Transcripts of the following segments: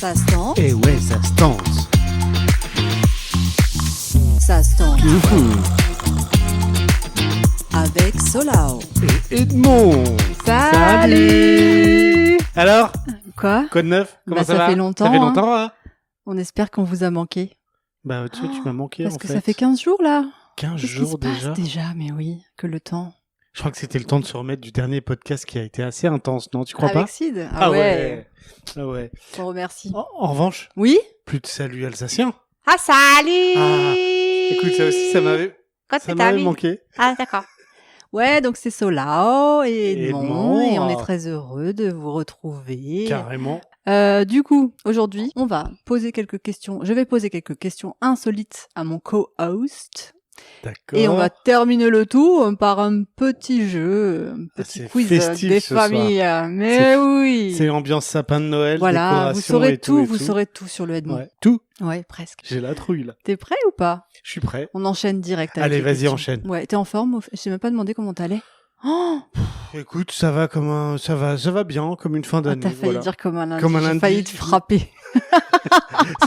Ça se tend. Et ouais, ça se tente. Ça se tend. Mhm. Avec Solao. Et Edmond. Salut. Alors, Quoi? quoi de neuf? Comment ça va? Ça fait longtemps. Ça fait longtemps, hein? On espère qu'on vous a manqué. Bah, tu vois, tu m'as manqué, Parce en que fait. ça fait 15 jours, là. 15 Qu'est-ce qui jours se passe déjà. déjà, mais oui, que le temps. Je crois que c'était le temps de se remettre du dernier podcast qui a été assez intense, non? Tu crois Avec pas? Sid. Ah ouais. Ah ouais. Je vous remercie. En revanche, Oui? plus de salut alsacien. Ah, salut! Ah, écoute, ça aussi, ça m'avait manqué. Ah, d'accord. Ouais, donc c'est Solao et Edmond, Edmond, et on est très heureux de vous retrouver. Carrément. Du coup, aujourd'hui, on va poser quelques questions. Je vais poser quelques questions insolites à mon co-host. D'accord. Et on va terminer le tout par un petit jeu, un petit c'est quiz festif des ce soir. familles. Mais oui. C'est l'ambiance sapin de Noël, Voilà, décoration vous saurez et tout, et vous saurez tout sur le Edmond. Ouais. Tout. Ouais, presque. J'ai la trouille, là. T'es prêt ou pas? Je suis prêt. On enchaîne direct. Avec Allez, les vas-y, questions. enchaîne. Ouais, t'es en forme? Je t'ai même pas demandé comment t'allais. Oh, Écoute, ça va ça va bien, comme une fin d'année. t'as failli voilà. dire comme un lundi. Comme un J'ai lundi. failli te frapper.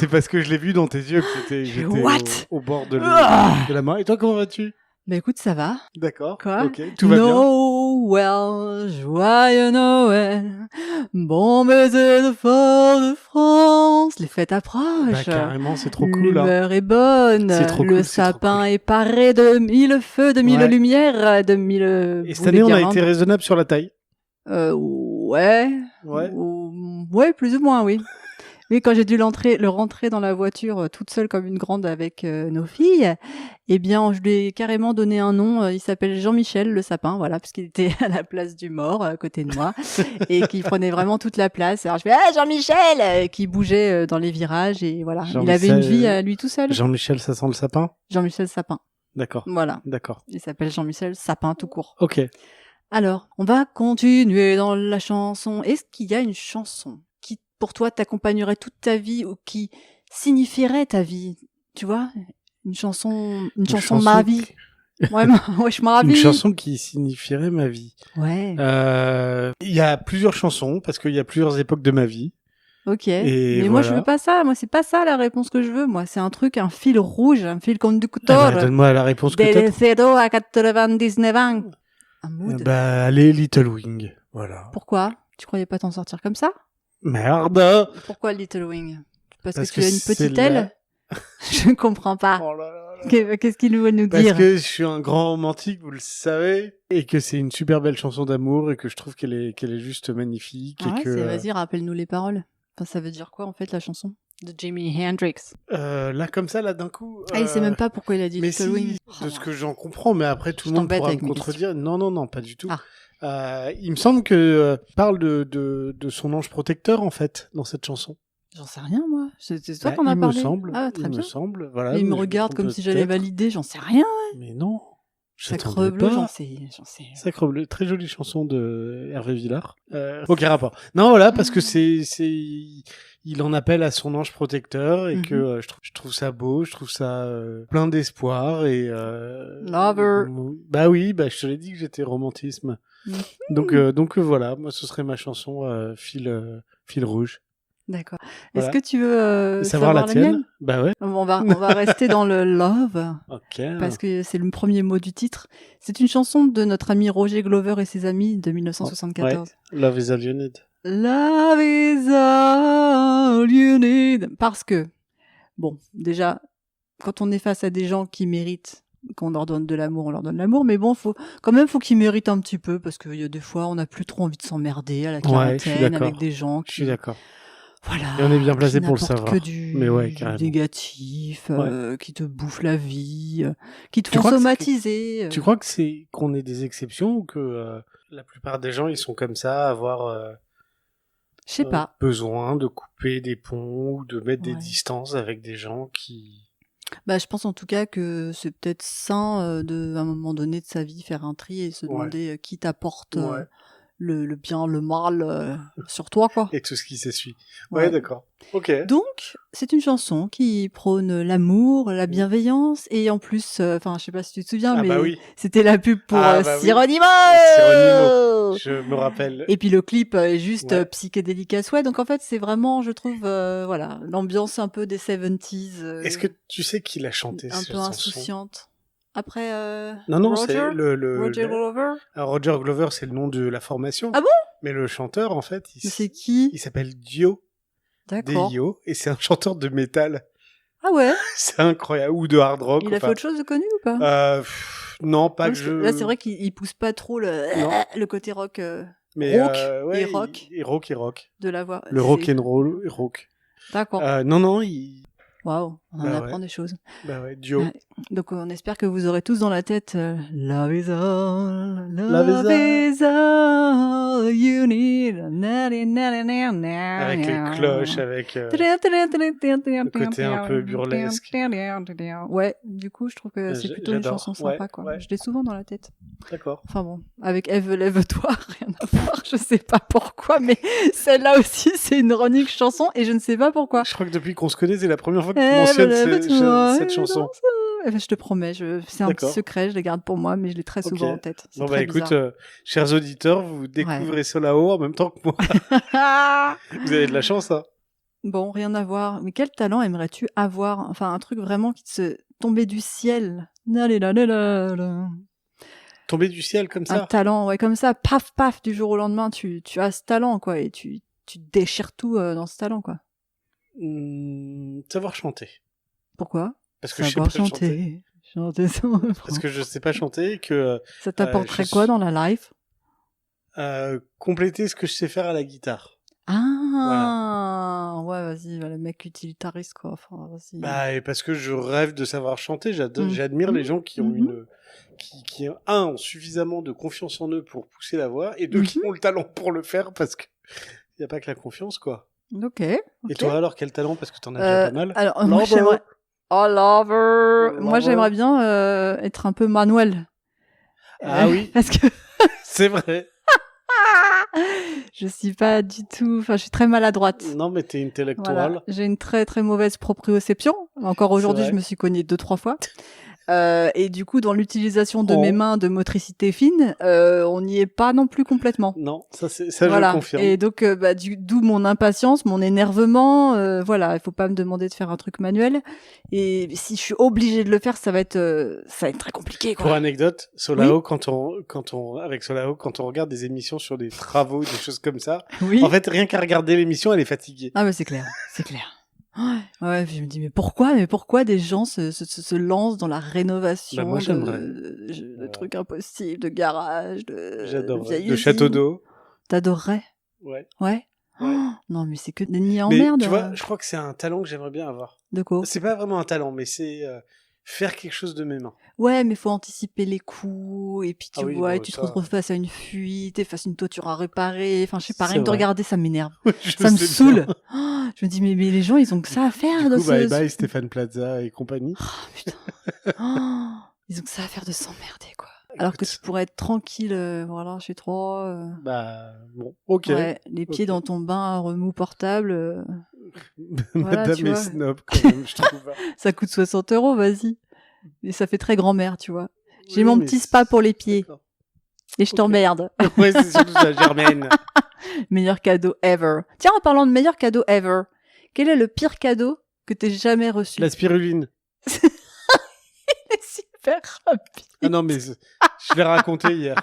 C'est parce que je l'ai vu dans tes yeux que j'étais What au bord de Ah la main. Et toi, comment vas-tu? Bah écoute, ça va. D'accord. Quoi? Ok, tout va bien. Noël, joyeux Noël, bon baiser de Fort-de-France. Les fêtes Bah, approchent. carrément, c'est trop cool, là. L'humeur est bonne. C'est trop le cool, c'est trop sapin cool. est paré de 1000 feux, de 1000 Ouais. lumières, de 1000 Et cette année, on a été raisonnable sur la taille. Ouais. Ouais. Ouais, plus ou moins, oui. Oui, quand j'ai dû le rentrer dans la voiture toute seule comme une grande avec nos filles, eh bien, je lui ai carrément donné un nom. Il s'appelle Jean-Michel le sapin, voilà, parce qu'il était à la place du mort, à côté de moi, et qui prenait vraiment toute la place. Alors je fais « Ah, Jean-Michel !» qui bougeait dans les virages, et voilà. Il avait une vie à lui tout seul. Jean-Michel, ça sent le sapin? Jean-Michel Sapin, D'accord. voilà. D'accord. Il s'appelle Jean-Michel Sapin tout court. Ok. Alors, on va continuer dans la chanson. Est-ce qu'il y a une chanson qui, pour toi, t'accompagnerait toute ta vie ou qui signifierait ta vie? Tu vois? Une chanson ma vie. Ouais, wesh, ma vie. Une chanson qui signifierait ma vie. Ouais. Il y a plusieurs chansons parce qu'il y a plusieurs époques de ma vie. Ok. Et Mais moi, je voilà. veux pas ça. Moi, c'est pas ça la réponse que je veux. Moi, c'est un truc, un fil rouge, un fil Ah conducteur. bah, donne-moi la réponse que Del t'as. 0 à 99 ans. Un mood. Bah, allez, Little Wing. Voilà. Pourquoi? Tu croyais pas t'en sortir comme ça? Merde. Pourquoi Little Wing? Parce Parce que tu as une c'est petite la- aile? Je ne comprends pas. Oh là là là. Qu'est-ce qu'il veut nous Parce dire? que je suis un grand romantique, vous le savez, et que c'est une super belle chanson d'amour et que je trouve qu'elle est juste magnifique Ah ouais, et que vas-y, rappelle-nous les paroles. Enfin, ça veut dire quoi en fait la chanson de Jimi Hendrix? là comme ça là d'un coup. Ah, il sait même pas pourquoi il a dit Mais Little si, Wing. de ce que j'en comprends, mais après tout Je le monde t'embête pourra me avec mes contredire. Non, pas du tout. Ah. Il me semble que parle de son ange protecteur en fait dans cette chanson. J'en sais rien moi. C'est toi Bah, qu'on a il parlé. me semble. Ah, très il bien. me semble. Voilà. Et il me mais je regarde trompe comme si j'allais peut-être. valider. J'en sais rien. Mais non. Sacre J'attendais bleu, pas. j'en sais. Sacre bleu, très jolie chanson de Hervé Villard. Aucun rapport. Non, voilà, parce que il en appelle à son ange protecteur et Mhm. que je trouve ça beau, je trouve ça plein d'espoir et Lover. Bah oui, bah je te l'ai dit que j'étais romantisme. Mhm. Donc voilà, moi ce serait ma chanson fil rouge. D'accord. Voilà. Est-ce que tu veux Savoir la tienne mienne? Bah ouais. On va rester dans le love. Ok. Parce que c'est le premier mot du titre. C'est une chanson de notre ami Roger Glover et ses amis de 1974. Love is all you need. Love is all you need. Parce que, bon, déjà, quand on est face à des gens qui méritent qu'on leur donne de l'amour, on leur donne l'amour, mais bon, faut qu'ils méritent un petit peu, parce qu'il y a des fois, on n'a plus trop envie de s'emmerder à la Ouais, je suis quarantaine d'accord. avec des gens Je qui, suis d'accord. voilà, Et on est bien placé qui pour le n'apportent savoir. que du Mais ouais, carrément. négatif, qui te bouffent la vie, qui te Tu font crois que somatiser. Tu crois que qu'on est des exceptions ou que la plupart des gens ils sont comme ça, à avoir Je sais pas. besoin de couper des ponts ou de mettre des Ouais. distances avec des gens qui... Bah, je pense en tout cas que c'est peut-être sain de, à un moment donné de sa vie, faire un tri et se Ouais. demander qui t'apporte Ouais. le bien, le mal sur toi, quoi. Et tout ce qui s'essuie. Ouais, d'accord. Ok. Donc, c'est une chanson qui prône l'amour, la bienveillance, et en plus, enfin, je sais pas si tu te souviens, mais bah oui. c'était la pub pour bah oui. Sironimo. Je me rappelle. Et puis le clip est juste Ouais. psychédélique à souhait. Donc en fait, c'est vraiment, je trouve, voilà, l'ambiance un peu des 70s. Est-ce que tu sais qui l'a chanté un cette peu chanson? insouciante. Après, Non, Roger, c'est Roger Glover. Alors, Roger Glover, c'est le nom de la formation. Ah bon? Mais le chanteur, en fait, Mais c'est qui? il s'appelle Dio. D'accord. Dio, et c'est un chanteur de métal. Ah ouais? C'est incroyable. Ou de hard rock. Il a fait autre chose de connu ou pas? Non, pas Parce que je... Là, c'est vrai qu'il pousse pas trop le côté rock, mais rock ouais, et rock et rock. de la voix. Le rock and roll et rock. D'accord. Non, il... Waouh, on en Bah apprend ouais. des choses. Bah ouais, Dio. Ouais. Donc on espère que vous aurez tous dans la tête Love is all, Love is is all you need. Avec les cloches, avec le côté un peu burlesque. Ouais, du coup, je trouve que c'est plutôt une j'adore. chanson sympa, quoi. Ouais. Je l'ai souvent dans la tête. D'accord. Enfin bon, avec Eve, lève-toi, rien à voir, je sais pas pourquoi, mais celle-là aussi, c'est une ironique chanson, et je ne sais pas pourquoi. Je crois que depuis qu'on se connaît, c'est la première fois que tu mentionnes cette chanson. Enfin, je te promets, c'est un petit secret, je la garde pour moi, mais je l'ai très souvent en tête. Bon bah écoute, chers auditeurs, vous découvrez Solao en même temps que moi. Vous avez de la chance, hein. Bon, rien à voir. Mais quel talent aimerais-tu avoir? Enfin, un truc vraiment qui te tombait du ciel. Tomber du ciel comme ça? Un talent, ouais, comme ça, paf, paf, du jour au lendemain, tu as ce talent, quoi, et tu déchires tout dans ce talent, quoi. Savoir chanter. Pourquoi? Parce que je sais pas chanter. Chanter Parce que je sais pas chanter et que... Ça t'apporterait quoi dans la life? Compléter ce que je sais faire à la guitare. Ah, ouais, vas-y, le mec utilitariste, quoi. Enfin, vas-y. Bah, et parce que je rêve de savoir chanter. J'admire les gens qui ont qui ont suffisamment de confiance en eux pour pousser la voix, et deux qui ont le talent pour le faire, parce que y a pas que la confiance, quoi. Ok. Et toi, alors, quel talent? Parce que t'en as déjà pas mal. Alors, moi, j'aimerais... Oh, lover. Moi, j'aimerais bien être un peu Manuel. Ah oui. Parce que... C'est vrai. Je suis pas du tout... Enfin, je suis très maladroite. Non, mais t'es intellectuelle. Voilà. J'ai une très, très mauvaise proprioception. Encore aujourd'hui, je me suis cognée 2-3 fois. Et du coup, dans l'utilisation de mes mains de motricité fine, on n'y est pas non plus complètement. Non, ça voilà. Je confirme. Et donc, d'où mon impatience, mon énervement. Voilà, il faut pas me demander de faire un truc manuel. Et si je suis obligée de le faire, ça va être très compliqué, quoi. Pour anecdote, Solao, quand on regarde des émissions sur des travaux, des choses comme ça, en fait, rien qu'à regarder l'émission, elle est fatiguée. Ah, mais c'est clair, c'est clair. Ouais, je me dis, mais pourquoi des gens se lancent dans la rénovation de trucs impossibles, de garages, de châteaux d'eau. T'adorerais? Ouais. Ouais. Oh, non, mais c'est que des nids en merde. Tu vois, je crois que c'est un talent que j'aimerais bien avoir. De quoi? C'est pas vraiment un talent, mais c'est faire quelque chose de mes mains. Ouais, mais faut anticiper les coups, et puis tu vois, tu te retrouves face à une fuite, et face à une toiture à réparer. Enfin, je sais pas, rien que de regarder, ça m'énerve. Ça me saoule. Oh, je me dis, mais les gens, ils ont que ça à faire. Du coup, bye Stéphane Plaza et compagnie. Oh, putain. Oh, ils ont que ça à faire de s'emmerder, quoi. Alors que tu pourrais être tranquille, voilà, chez toi. Bah, bon, ok. Ouais, les pieds dans ton bain à remous portable. Madame est snob, quand même, je trouve. Ça coûte 60 €, vas-y. Et ça fait très grand-mère, tu vois. J'ai mon petit spa pour les pieds. Et je t'emmerde. Ouais, c'est surtout ça, Germaine. Meilleur cadeau ever. Tiens, en parlant de meilleur cadeau ever, quel est le pire cadeau que t'aies jamais reçu? La spiruline. Il est super rapide. Ah non, mais je l'ai raconté hier.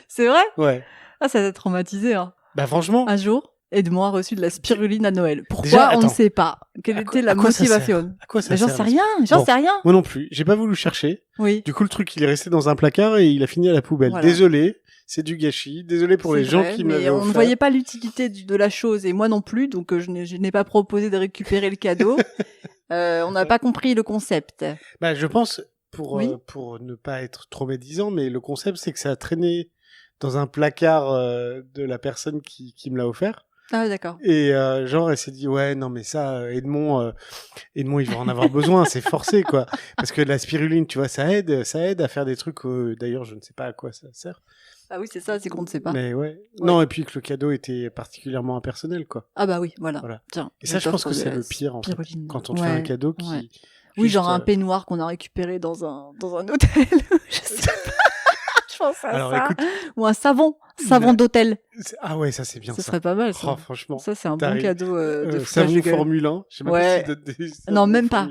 C'est vrai? Ouais. Ah, ça t'a traumatisé, hein. Bah franchement. Un jour, Edmond a reçu de la spiruline à Noël. Pourquoi? On ne sait pas. Quelle était la motivation? À quoi ça sert? J'en sais rien. Moi non plus. J'ai pas voulu chercher. Oui. Du coup, le truc, il est resté dans un placard et il a fini à la poubelle. Voilà. Désolé. C'est du gâchis. Désolé pour les gens qui me l'avaient offert. On ne voyait pas l'utilité de la chose, et moi non plus, donc je n'ai pas proposé de récupérer le cadeau. On n'a pas compris le concept. Bah, je pense, pour ne pas être trop médisant, mais le concept, c'est que ça a traîné dans un placard de la personne qui me l'a offert. Ah, d'accord. Et genre, elle s'est dit, ouais, non, mais ça, Edmond, il va en avoir besoin, c'est forcé, quoi. Parce que la spiruline, tu vois, ça aide à faire des trucs, d'ailleurs, je ne sais pas à quoi ça sert. Ah oui, c'est ça, c'est qu'on ne sait pas. Mais ouais. Non, et puis que le cadeau était particulièrement impersonnel, quoi. Ah bah oui, voilà. Tiens, et ça, je pense que c'est le pire, en fait. Quand on te fait un cadeau qui... Ouais. Oui, genre un peignoir qu'on a récupéré dans un hôtel. Je sais pas. Je pense à ça. Écoute, ou un savon d'hôtel. Ah ouais, ça c'est bien. Ça serait pas mal, ça. Oh, franchement. Ça c'est un bon cadeau de savon Formule 1. Je sais même pas si non, même pas.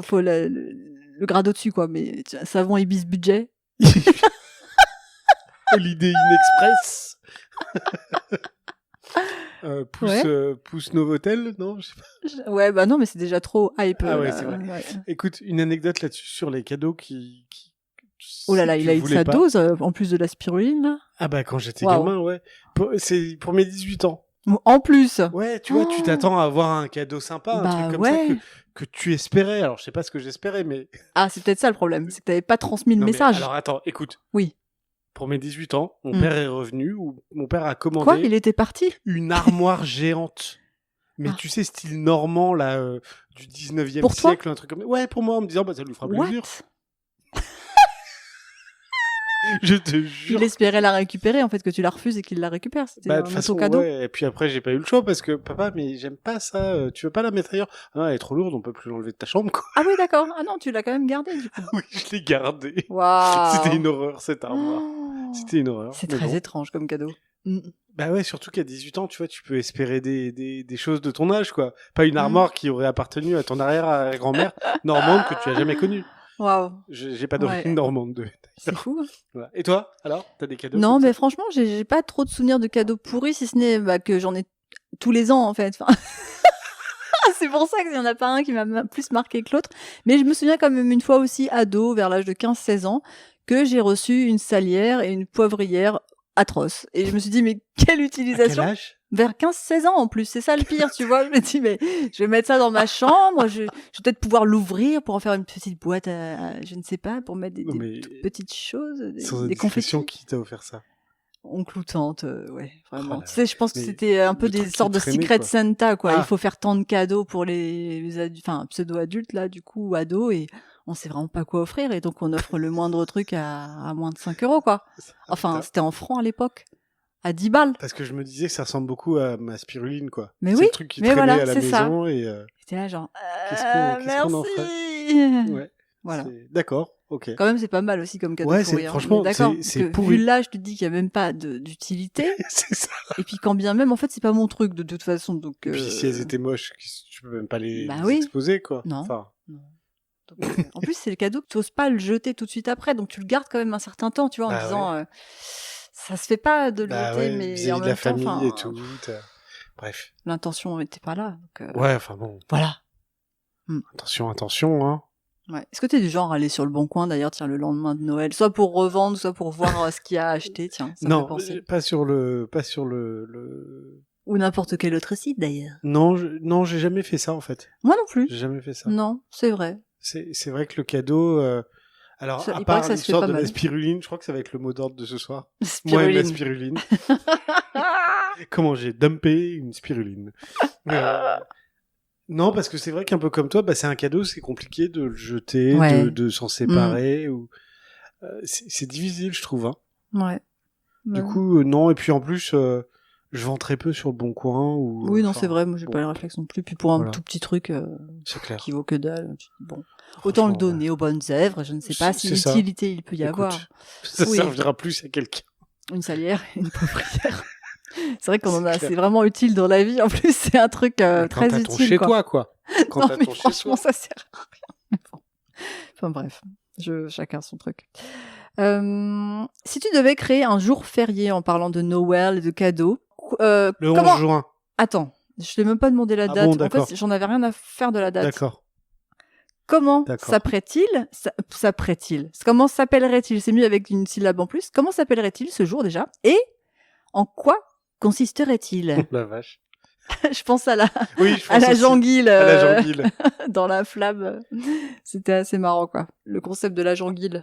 Faut le grade au-dessus, quoi. Mais savon Ibis budget. Holiday Inn Express. Pousse Novotel, non, je sais pas. Ouais, bah non, mais c'est déjà trop hype. Ah ouais, c'est vrai. Ouais. Écoute, une anecdote là-dessus sur les cadeaux qui oh là là, il a eu sa dose, en plus de la spiruline, là. Ah bah, quand j'étais gamin, ouais. C'est pour mes 18 ans. En plus. Ouais, tu vois, tu t'attends à avoir un cadeau sympa, un truc comme ça que tu espérais. Alors, je sais pas ce que j'espérais, mais... Ah, c'est peut-être ça le problème, c'est que t'avais pas transmis le message. Alors, attends, écoute. Oui. Pour mes 18 ans, mon père est revenu, ou mon père a commandé... Quoi ? Il était parti ? Une armoire géante. Mais tu sais, style normand, là, du 19e pour siècle, toi un truc comme ça. Ouais, pour moi, en me disant, bah, ça lui fera plaisir. Je te jure. Il espérait la récupérer, en fait, que tu la refuses et qu'il la récupère. C'était de toute façon, cadeau. Ouais. Et puis après, j'ai pas eu le choix parce que, papa, mais j'aime pas ça. Tu veux pas la mettre ailleurs ? Ah non, elle est trop lourde, on peut plus l'enlever de ta chambre, quoi. Ah oui, d'accord. Ah non, tu l'as quand même gardée, du coup. Oui, je l'ai gardée. Waouh. C'était une horreur, cette armoire. C'était une horreur. C'est très étrange comme cadeau. Bah ouais, surtout qu'à 18 ans, tu vois, tu peux espérer des choses de ton âge, quoi. Pas une armoire qui aurait appartenu à ton arrière-grand-mère normande que tu as jamais connue. Waouh. J'ai pas d'origine normande. C'est fou. Voilà. Et toi, alors, t'as des cadeaux ? Non, mais franchement, j'ai pas trop de souvenirs de cadeaux pourris, si ce n'est que j'en ai tous les ans, en fait. Enfin... c'est pour ça qu'il y en a pas un qui m'a plus marqué que l'autre. Mais je me souviens quand même une fois aussi, ado, vers l'âge de 15-16 ans, que j'ai reçu une salière et une poivrière atroces. Et je me suis dit, mais quelle utilisation ? À quel âge ? Vers 15-16 ans en plus, c'est ça le pire, tu vois. Je me dis, mais je vais mettre ça dans ma chambre, je vais peut-être pouvoir l'ouvrir pour en faire une petite boîte je ne sais pas, pour mettre des petites choses, des confettis. Qui t'a offert ça ? Oncle ou tante, ouais, vraiment. Tu sais, je pense que c'était un peu des sortes de Secret Santa, quoi. Il faut faire tant de cadeaux pour les pseudo-adultes, là, du coup, ou ados, et on sait vraiment pas quoi offrir, et donc on offre le moindre truc à moins de 5 €, quoi. Enfin, c'était en francs à l'époque. À 10 balles. Parce que je me disais que ça ressemble beaucoup à ma spiruline, quoi. Mais c'est oui, le truc qui traînait à la maison et c'était là genre qu'est-ce qu'on en ferait ? Ouais. Voilà. D'accord, ok. Quand même, c'est pas mal aussi comme cadeau pourri. Franchement, c'est pourri. Vu l'âge, tu te dis qu'il y a même pas d'utilité. C'est ça. Et puis quand bien même, en fait, c'est pas mon truc de toute façon. Donc. Et puis si elles étaient moches, tu peux même pas les oui. exposer, quoi. Non. Enfin... non. Donc, en plus, c'est le cadeau que tu oses pas le jeter tout de suite après, donc tu le gardes quand même un certain temps, tu vois, en disant. Ça se fait pas de le jeter, mais en même temps, famille et tout. Bref. L'intention n'était pas là. Donc, ouais, enfin bon. Voilà. Attention, hein. Ouais. Est-ce que t'es du genre à aller sur le Bon Coin, d'ailleurs, tiens, le lendemain de Noël, soit pour revendre, soit pour voir ce qu'il y a à acheter, tiens, ça non, me fait penser. pas sur le. Ou n'importe quel autre site, d'ailleurs. Non, j'ai jamais fait ça, en fait. Moi non plus. J'ai jamais fait ça. Non, c'est vrai. C'est vrai que le cadeau. Alors, à part l'histoire de la spiruline, je crois que ça va être le mot d'ordre de ce soir. Moi et la spiruline. Comment j'ai dumpé une spiruline. Non, parce que c'est vrai qu'un peu comme toi, c'est un cadeau, c'est compliqué de le jeter, de s'en séparer. Ou... c'est difficile, je trouve. Hein. Ouais. Du coup, non. Et puis en plus, je vends très peu sur le Bon Coin. Oui, non, c'est vrai. Moi, j'ai pas le réflexe non plus. Puis pour un tout petit truc qui vaut que dalle. Bon. Autant le donner aux bonnes œuvres, je ne sais pas si l'utilité il peut y avoir. Ça servira plus à quelqu'un. Une salière, une poivrière. C'est vrai qu'on en a, c'est vraiment utile dans la vie. En plus, c'est un truc très utile. Quand t'as ton chez toi, quoi. Non, mais franchement, ça sert à rien. Bon. Enfin bref, chacun son truc. Si tu devais créer un jour férié en parlant de Noël et de cadeaux, le 11 juin. Attends, je t'ai même pas demandé la date. Bon, en fait, j'en avais rien à faire de la date. D'accord. Comment s'appellerait-il Comment s'appellerait-il C'est mieux avec une syllabe en plus. Comment s'appellerait-il ce jour déjà Et en quoi consisterait-il La vache. Je pense à la janguille. À la janguille. Dans la flamme. C'était assez marrant, quoi. Le concept de la janguille.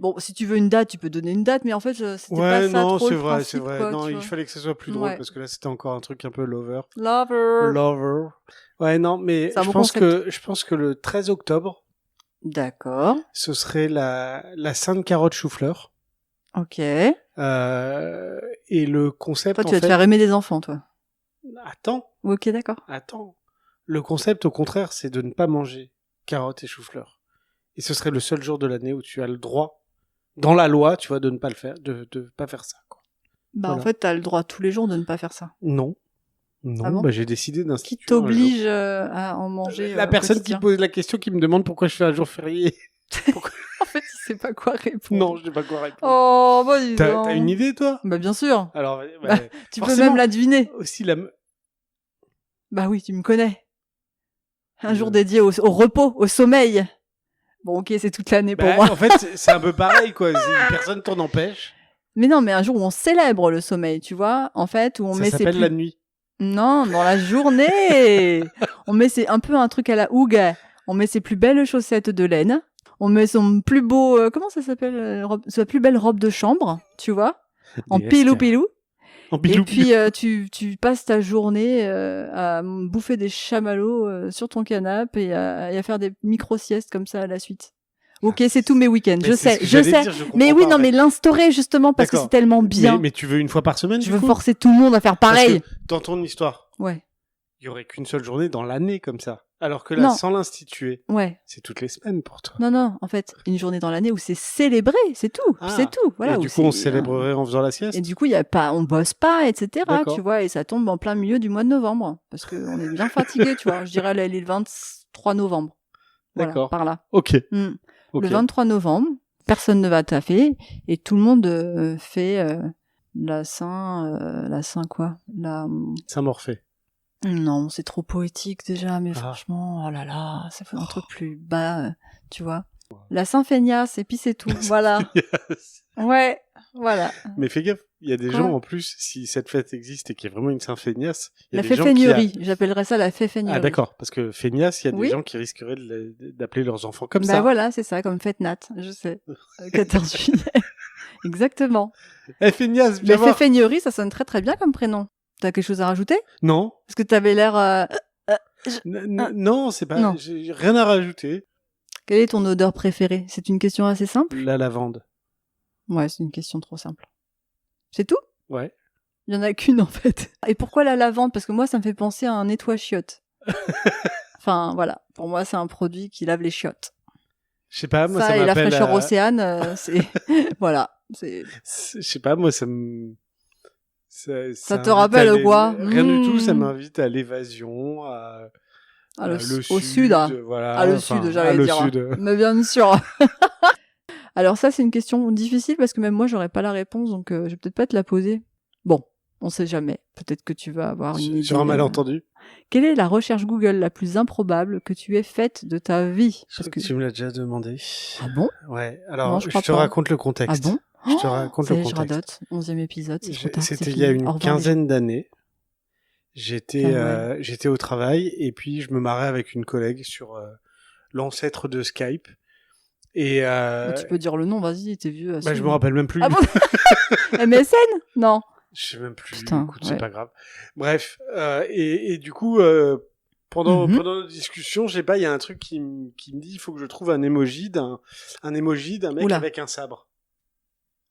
Bon, si tu veux une date, tu peux donner une date, mais en fait, c'était pas ça non, trop c'est le vrai, principe, c'est vrai. quoi, Non, tu il vois. fallait que ce soit plus drôle Ouais. parce que là, c'était encore un truc un peu lover. Lover. Ouais, non, mais C'est un je bon pense concept. que le 13 octobre, D'accord. ce serait la Sainte Carotte Chou-Fleur. Ok. Et le concept, Toi, tu en vas te fait... faire aimer des enfants, toi. Ok, d'accord. Attends. Le concept, au contraire, c'est de ne pas manger carottes et chou-fleur. Et ce serait le seul jour de l'année où tu as le droit, dans la loi, tu vois, de ne pas le faire, de pas faire ça, quoi. Bah, Voilà. en fait, t'as le droit tous les jours de ne pas faire ça. Non. Non, Ah bon bah j'ai décidé Qui d'instituer t'oblige à en manger la au personne quotidien. qui pose la question qui me demande pourquoi je fais un jour férié. En fait, il sait pas quoi répondre. Non, je sais pas quoi répondre. Oh, bah dis donc. T'as une idée, toi? Bah bien sûr. Alors, Bah, tu peux forcément, même la deviner. aussi Bah oui, tu me connais. Un jour dédié au repos, au sommeil. Bon, ok, c'est toute l'année pour moi. En fait, c'est un peu pareil, quoi. Personne t'en empêche. Mais non, mais un jour où on célèbre le sommeil, tu vois, en fait, où on Ça met s'appelle la nuit. Non, dans la journée. On met un peu un truc à la hougue. On met ses plus belles chaussettes de laine. On met son plus beau, comment ça s'appelle, sa plus belle robe de chambre, tu vois, en pilou-pilou. Et puis tu passes ta journée à bouffer des chamallows sur ton canapé et à faire des micro-siestes comme ça à la suite. Ok, c'est tous mes week-ends, je sais. Mais oui, non, mais l'instaurer justement parce que c'est tellement bien. Mais tu veux une fois par semaine, Je veux forcer tout le monde à faire pareil. Parce que dans ton histoire, ouais, il y aurait qu'une seule journée dans l'année comme ça. Alors que là, sans l'instituer, c'est toutes les semaines pour toi. Non, en fait, une journée dans l'année où c'est célébré, c'est tout. C'est tout. Voilà. Et du coup, on célébrerait en faisant la sieste. Et du coup, on bosse pas, etc. Tu vois, et ça tombe en plein milieu du mois de novembre. Parce qu'on est bien fatigué, tu vois. Je dirais le 23 novembre. Voilà, d'accord. Par là. Ok. Le 23 novembre, personne ne va taffer et tout le monde fait la Saint quoi? Saint-Morphée. Non, c'est trop poétique déjà, mais franchement, oh là là, ça fait un truc plus bas, tu vois. La Saint-Feignas, et puis c'est tout, voilà. Ouais, voilà. Mais fais gaffe, il y a des gens en plus, si cette fête existe et qu'il y a vraiment une Saint-Feignas, il y a la des gens féfeignerie, j'appellerais ça la féfeignerie. Ah d'accord, parce que Feignas, il y a des gens qui risqueraient d'appeler leurs enfants comme ça. Bah voilà, c'est ça, comme fête nat, je sais. 14 juillet. Exactement. Feignas, bien voir. Mais féfeignerie, ça sonne très très bien comme prénom. T'as quelque chose à rajouter? Non. Parce que t'avais l'air... Non, c'est pas... Non. J'ai rien à rajouter. Quelle est ton odeur préférée? C'est une question assez simple? La lavande. Ouais, c'est une question trop simple. C'est tout? Ouais. Il y en a qu'une en fait. Et pourquoi la lavande? Parce que moi, ça me fait penser à un nettoie-chiottes. Enfin, voilà. Pour moi, c'est un produit qui lave les chiottes. Je sais pas, moi ça et la fraîcheur océane, c'est... voilà. Je sais pas, moi ça me... Ça te rappelle quoi? Rien du tout, ça m'invite à l'évasion, au sud. Voilà, le sud, j'allais dire. Mais bien sûr. Alors ça, c'est une question difficile parce que même moi, j'aurais pas la réponse, donc je vais peut-être pas te la poser. Bon, on sait jamais. Peut-être que tu vas avoir une idée. Sur un malentendu. Quelle est la recherche Google la plus improbable que tu aies faite de ta vie? Parce que tu me l'as déjà demandé. Ah bon? Ouais, alors je te raconte le contexte. Ah bon? Je te raconte le contexte. Je radote. 11e épisode, c'est trop tard. C'était il y a une quinzaine d'années. J'étais au travail et puis je me marrais avec une collègue sur l'ancêtre de Skype. Et tu peux dire le nom, vas-y, t'es vieux. Bah, je me rappelle même plus. Ah bon? MSN? Non. Je sais même plus. Putain, écoute, c'est pas grave. Bref, et du coup, pendant notre discussion, je sais pas, il y a un truc qui me dit, il faut que je trouve un emoji d'un mec avec un sabre.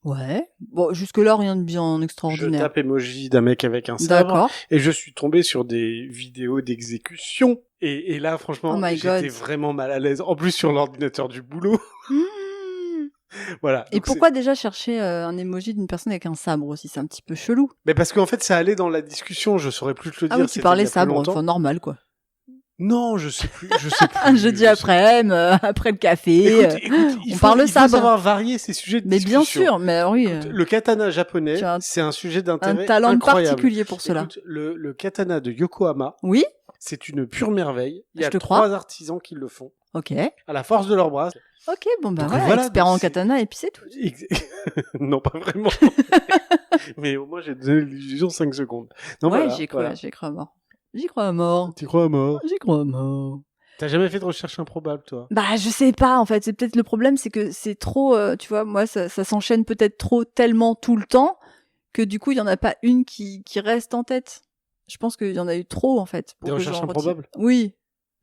Ouais. Bon, jusque-là, rien de bien extraordinaire. Je tape emoji d'un mec avec un sabre. D'accord. Et je suis tombé sur des vidéos d'exécution. Et là, franchement, j'étais vraiment mal à l'aise. En plus, sur l'ordinateur du boulot. Voilà. Et pourquoi déjà chercher un emoji d'une personne avec un sabre aussi? C'est un petit peu chelou. Mais parce qu'en fait, ça allait dans la discussion. Je saurais plus te le dire. Ah oui, tu parlais sabre, enfin normal, quoi. Non, je sais plus. Un jeudi après le café. Écoute, on parle sabre. Il faut savoir varier ces sujets de discussion. Mais bien sûr, mais oui. Écoute, le katana japonais, c'est un sujet d'intérêt incroyable. Un talent particulier pour cela. Écoute, le katana de Yokohama. Oui. C'est une pure merveille. Il y a 3 artisans qui le font. Ok. À la force de leurs bras. Ok, bon bah voilà, expert en katana et puis c'est tout. Non, pas vraiment. Mais au moins j'ai donné l'illusion 5 secondes. Non, ouais, voilà, j'y crois à mort. J'y crois à mort. Tu crois à mort? J'y crois à mort. T'as jamais fait de recherche improbable, toi? Bah, je sais pas, en fait. C'est peut-être le problème, c'est que c'est trop, tu vois, moi, ça s'enchaîne peut-être trop tellement tout le temps que du coup, il y en a pas une qui reste en tête. Je pense qu'il y en a eu trop, en fait. Des recherches improbables? Oui.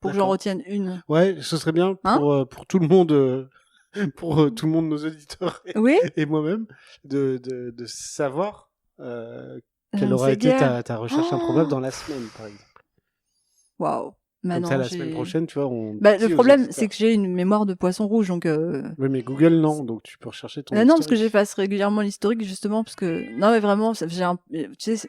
Pour que j'en D'accord. retienne une. Ouais, ce serait bien pour tout le monde, tout le monde, nos auditeurs Oui. et moi-même, de savoir quelle aura été ta recherche improbable dans la semaine, par exemple. Waouh. Comme ça, la semaine prochaine, tu vois, le problème, c'est que j'ai une mémoire de poisson rouge, donc... Oui, mais Google, non, donc tu peux rechercher ton Non, parce que j'efface régulièrement l'historique, justement, parce que... Non, mais vraiment, j'ai un... Tu sais...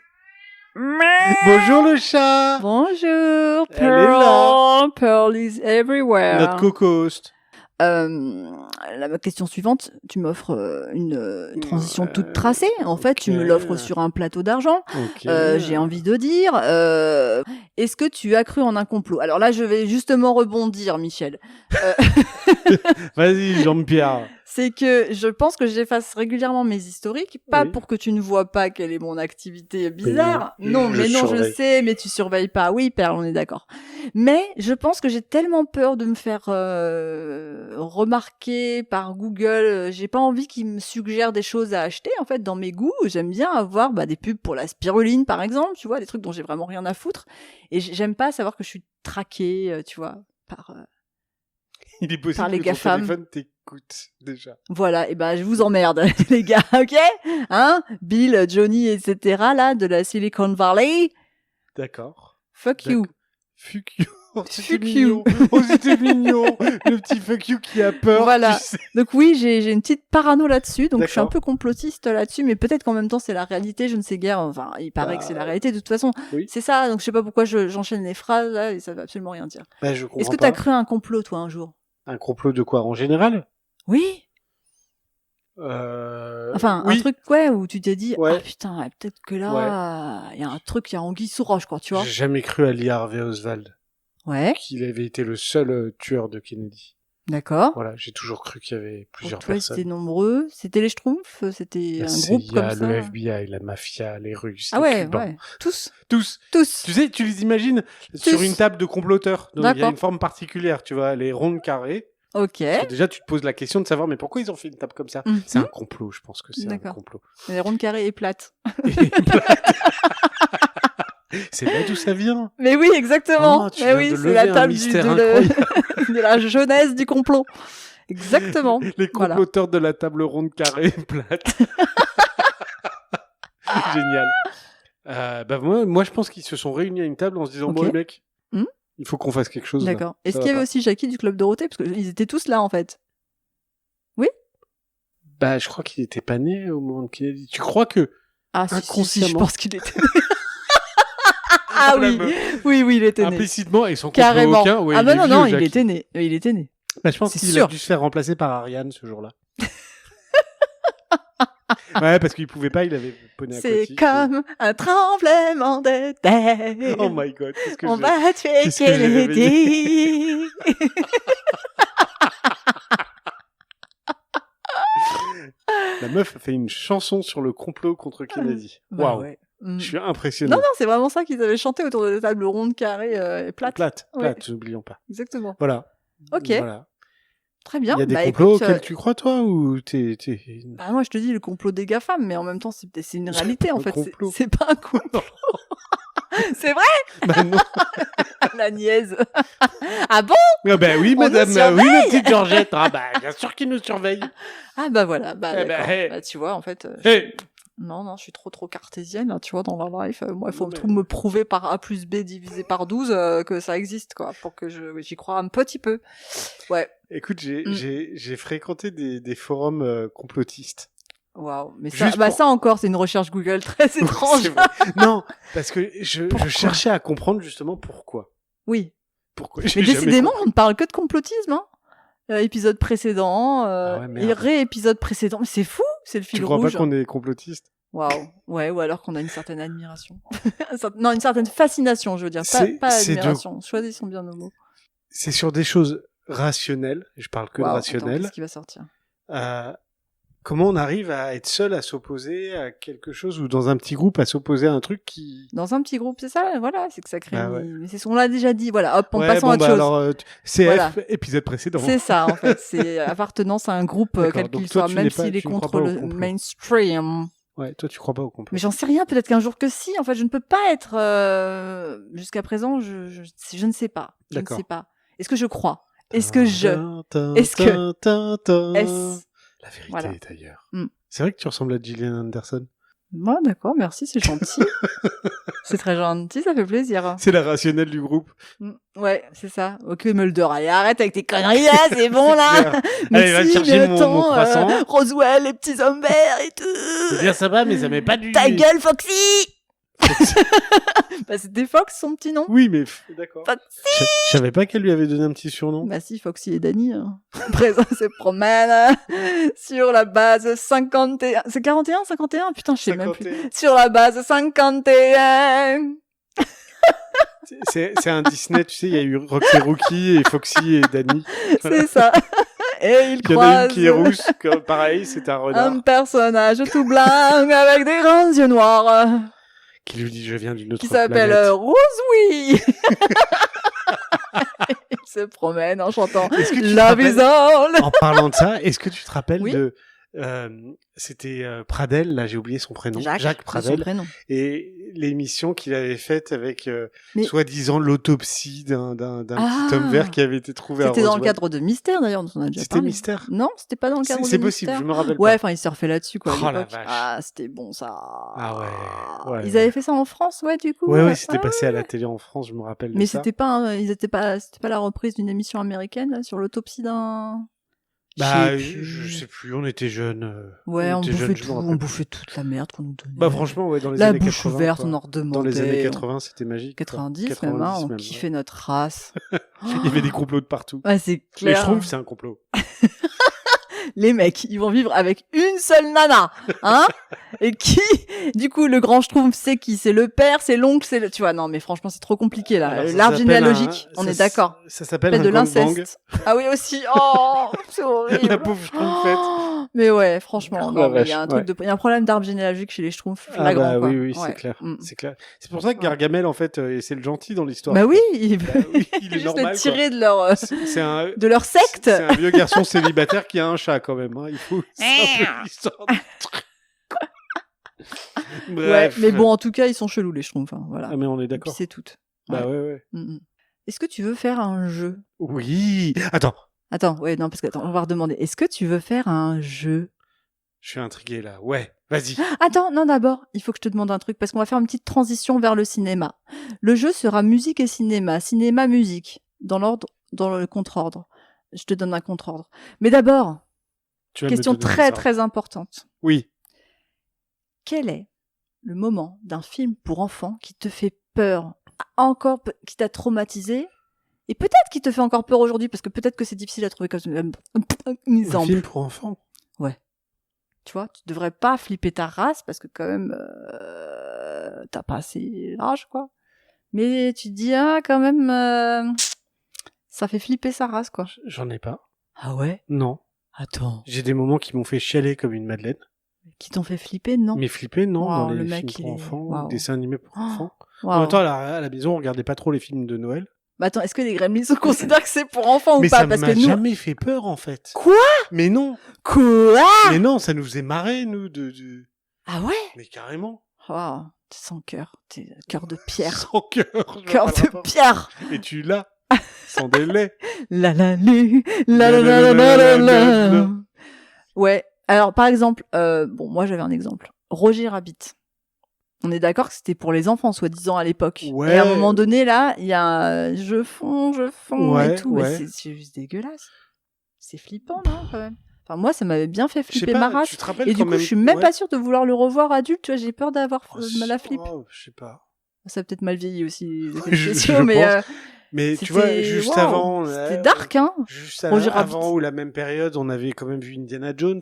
Bonjour le chat! Bonjour, Elle est là. Pearl is everywhere. Notre co-host. La question suivante, tu m'offres une transition toute tracée. En fait, tu me l'offres sur un plateau d'argent. J'ai envie de dire, est-ce que tu as cru en un complot? Alors là, je vais justement rebondir, Michel. Vas-y, Jean-Pierre. C'est que je pense que j'efface régulièrement mes historiques, pas pour que tu ne vois pas quelle est mon activité bizarre. Non, je sais, mais tu surveilles pas. Oui, Perle, on est d'accord. Mais je pense que j'ai tellement peur de me faire remarquer par Google. J'ai pas envie qu'ils me suggèrent des choses à acheter. En fait, dans mes goûts, j'aime bien avoir des pubs pour la spiruline, par exemple. Tu vois, des trucs dont j'ai vraiment rien à foutre. Et j'aime pas savoir que je suis traquée, tu vois, par Il est possible par les que ton GAFAM. téléphone t'écoute déjà. Voilà, et ben je vous emmerde, les gars, ok? Hein? Bill, Johnny, etc. là, de la Silicon Valley. D'accord. Fuck you. Fuck you. Fuck you. Oh, c'était mignon. Le petit fuck you qui a peur. Voilà. Tu sais. Donc oui, j'ai une petite parano là-dessus, donc je suis un peu complotiste là-dessus, mais peut-être qu'en même temps c'est la réalité, je ne sais guère. Enfin, il paraît que c'est la réalité de toute façon. Oui. C'est ça, donc je sais pas pourquoi j'enchaîne les phrases là et ça veut absolument rien dire. Bah, je comprends. Est-ce que t'as cru à un complot toi un jour? Un complot de quoi? En général? Oui. Enfin, oui. un truc où tu t'es dit ah putain, peut-être que là il y a un truc, il y a anguille sous roche, quoi, tu vois. J'ai jamais cru à Lee Harvey Oswald. Ouais. Qu'il avait été le seul tueur de Kennedy. D'accord. Voilà, j'ai toujours cru qu'il y avait plusieurs personnes. personnes. C'était nombreux. C'était les Schtroumpfs. C'était un groupe comme ça. Le FBI, la mafia, les Russes, les Cubains. Ouais. Tous. Tu sais, tu les imagines sur une table de comploteurs. Donc il y a une forme particulière, tu vois, les rondes carrées. Ok. Parce que déjà, tu te poses la question de savoir, mais pourquoi ils ont fait une table comme ça? C'est un complot, je pense que c'est un complot. Les rondes carrées et plates. C'est là d'où ça vient. Mais oui, exactement. Oh, mais oui, c'est la table de la jeunesse du complot. Exactement. Les comploteurs de la table ronde carrée plate. Génial. Moi, je pense qu'ils se sont réunis à une table en se disant, bon, les mecs, il faut qu'on fasse quelque chose. D'accord. Est-ce qu'il y avait aussi Jackie du Club Dorothée? Parce qu'ils étaient tous là, en fait. Oui? Bah, je crois qu'il était pas né au moment de Kennedy. Tu crois que... Ah, si, je pense qu'il était né. Ah oui, il était né. Implicitement, et son carrément. Aucun, ah bah non, il était né. Il était né. Bah, je pense qu'il a dû se faire remplacer par Ariane ce jour-là. Ouais, parce qu'il pouvait pas, il avait poney aquatique. C'est comme un tremblement de terre. Oh my god. On va tuer Kennedy. La meuf a fait une chanson sur le complot contre Kennedy. Waouh. Ouais. Je suis impressionné. Non, c'est vraiment ça qu'ils avaient chanté autour de la table ronde, carrée et plate. Plate, n'oublions pas. Exactement. Voilà. Ok. Voilà. Très bien. Il y a des complots auxquels tu crois, toi, ou t'es... Bah, moi, je te dis le complot des GAFAM, mais en même temps, c'est une réalité, en fait. Complot. C'est pas un complot. C'est vrai? Bah non. La niaise. Ah bon? Ah bah oui, madame. Oui, ma petite Georgette. Ah bah, bien sûr qu'ils nous surveillent. Ah bah voilà. Bah, hey. Bah, tu vois, en fait... Hey. Non, je suis trop cartésienne, hein, tu vois, dans la life. Moi, il faut me prouver par A plus B divisé par 12 que ça existe, quoi, pour que j'y croie un petit peu. Ouais. Écoute, j'ai fréquenté des forums complotistes. Waouh, mais ça encore, c'est une recherche Google très étrange. Non, parce que je cherchais à comprendre justement pourquoi. Oui. Pourquoi? Mais décidément, on ne parle que de complotisme, hein. Épisode précédent, et ré-épisode précédent. Mais c'est fou, c'est le fil rouge. Tu crois pas qu'on est complotiste? Waouh. Ouais, ou alors qu'on a une certaine admiration. Non, une certaine fascination, je veux dire. Pas admiration. Choisissons bien nos mots. C'est sur des choses rationnelles. Je parle que de rationnel. Qu'est-ce qui va sortir? comment on arrive à être seul à s'opposer à quelque chose ou dans un petit groupe à s'opposer à un truc qui... Dans un petit groupe, c'est ça, voilà, c'est que ça crée... Bah ouais. Mais c'est ce qu'on l'a déjà dit, voilà, hop, on Ouais, passe bon, à autre chose. alors, CF, Voilà. épisode précédent. C'est ça, en fait, c'est appartenance à un groupe, D'accord, quel donc qu'il toi, soit, tu même n'es pas- s'il est tu ne crois contre pas au le complot. mainstream. Ouais, toi, tu crois pas au complot. Mais j'en sais rien, peut-être qu'un jour que si, en fait, je ne peux pas être... Jusqu'à présent, je ne sais pas. Je ne D'accord. sais pas. Est-ce que je crois? Est-ce que je... Est-ce que... Est-ce... La vérité Voilà. est ailleurs. Mm. C'est vrai que tu ressembles à Gillian Anderson. Ouais, d'accord, merci, c'est gentil. C'est très gentil, ça fait plaisir. C'est la rationnelle du groupe. Ouais, c'est ça. Ok, Mulder, allez, arrête avec tes conneries là, c'est bon là. Allez, va chercher mon croissant. Roswell, les petits hommes verts et tout. C'est bien sympa, mais ça met pas du... Ta gueule, Foxy. Bah, c'était Fox, son petit nom. Oui, mais d'accord. Foxy. Je savais pas qu'elle lui avait donné un petit surnom. Bah si, Foxy et Danny, présent se promènent sur la base 51. C'est 41, 51? Putain, je sais même plus. Sur la base 51. C'est un Disney, tu sais, il y a eu Rocky Rookie et Foxy et Danny. Voilà. C'est ça. Et il y en a une qui est rousse, pareil, c'est un renard. Un personnage tout blanc avec des grands yeux noirs. Qui lui dit, je viens d'une autre qui planète. s'appelle Rosewee. Il se promène en chantant Love is all. En parlant de ça, est-ce que tu te rappelles oui de... c'était Pradel, là j'ai oublié son prénom. Jacques Pradel. Son prénom. Et l'émission qu'il avait faite avec soi-disant l'autopsie d'un petit homme vert qui avait été trouvé à Roswell. C'était dans le cadre de Mystère d'ailleurs, dont on a déjà C'était parlé. Mystère? Non, c'était pas dans le cadre de Mystère. C'est possible, je me rappelle pas. Ouais, enfin ils surfaient là-dessus quoi. Oh la vache. Ah, c'était bon ça. Ah ouais. Ils avaient fait ça en France, ouais, du coup. Ouais, c'était passé à la télé en France, je me rappelle. Mais c'était pas, c'était pas la reprise d'une émission américaine là, sur l'autopsie d'un. Bah, je sais plus, on était jeunes. Ouais, on bouffait toute la merde qu'on nous donnait. Bah, franchement, ouais, dans les la années 80. La bouche ouverte, on en redemandait. Dans les années 80, c'était magique. 90 même, hein, on kiffait notre race. Il y avait des complots de partout. Ouais, c'est clair. Mais je trouve que c'est un complot. Les mecs, ils vont vivre avec une seule nana, hein, et qui, du coup, le grand schtroumpf, c'est qui? C'est le père, c'est l'oncle, c'est le, tu vois, non, mais franchement, c'est trop compliqué, là. L'arbre généalogique, on est d'accord. Ça s'appelle de l'inceste. Ah oui, aussi. Oh, c'est horrible. La pauvre schtroumpfette. Mais ouais, franchement, non, mais il y a un truc il y a un problème d'arbre généalogique chez les schtroumpfs flagrant, quoi. Oui, c'est clair. C'est clair. C'est pour ça que Gargamel, en fait, c'est le gentil dans l'histoire. Bah oui, il est juste normal, tiré de leur, de leur secte. C'est un vieux garçon célibataire qui a un chat, quand même, hein. Il faut, c'est un peu l'histoire du truc. Bref. Ouais, mais bon, en tout cas, ils sont chelous, les schtroumpfs, hein, voilà. Ah, mais on est d'accord. C'est tout. Bah ouais. Est-ce que tu veux faire un jeu? Oui. Attends, ouais, non, parce que on va redemander. Est-ce que tu veux faire un jeu? Je suis intrigué là. Ouais, vas-y. Attends, non, d'abord, il faut que je te demande un truc parce qu'on va faire une petite transition vers le cinéma. Le jeu sera musique et cinéma, musique, dans le contre-ordre. Je te donne un contre-ordre. Mais d'abord, question très très importante. Oui. Quel est le moment d'un film pour enfants qui te fait peur, encore, qui t'a traumatisé? Et peut-être qu'il te fait encore peur aujourd'hui, parce que peut-être que c'est difficile à trouver comme un exemple. Un film pour enfants? Ouais. Tu vois, tu devrais pas flipper ta race, parce que quand même, t'as pas assez l'âge, quoi. Mais tu te dis, quand même, ça fait flipper sa race, quoi. J'en ai pas. Ah ouais? Non. Attends. J'ai des moments qui m'ont fait chialer comme une madeleine. Qui t'ont fait flipper, non? Mais flipper, non, dans les films pour enfants, dessins animés pour enfants. En même temps, à la maison, on regardait pas trop les films de Noël. Bah attends, est-ce que les Gremlins on considère que c'est pour enfants ou pas? Parce que ça m'a jamais fait peur, en fait. Quoi? Mais non. Quoi? Mais non, ça nous faisait marrer, nous, de... Ah ouais? Mais carrément. Oh, t'es sans cœur. T'es cœur de pierre. Sans cœur. Cœur de pierre. Et tu l'as. Sans délai. La la lu, la la la la la la. Ouais. Alors, par exemple, bon, moi j'avais un exemple. Roger Rabbit. On est d'accord que c'était pour les enfants, soi-disant, à l'époque. Ouais. Et à un moment donné, là, il y a je fonds ouais, et tout. Ouais. Mais c'est juste dégueulasse. C'est flippant, non, quand même. Enfin, moi, ça m'avait bien fait flipper ma race. Et du coup, je suis même pas sûre de vouloir le revoir adulte. Tu vois, j'ai peur d'avoir la flip. Je sais pas. Ça a peut-être mal vieilli aussi. Mais tu vois, juste avant... C'était dark, hein. Juste avant ou la même période, on avait quand même vu Indiana Jones,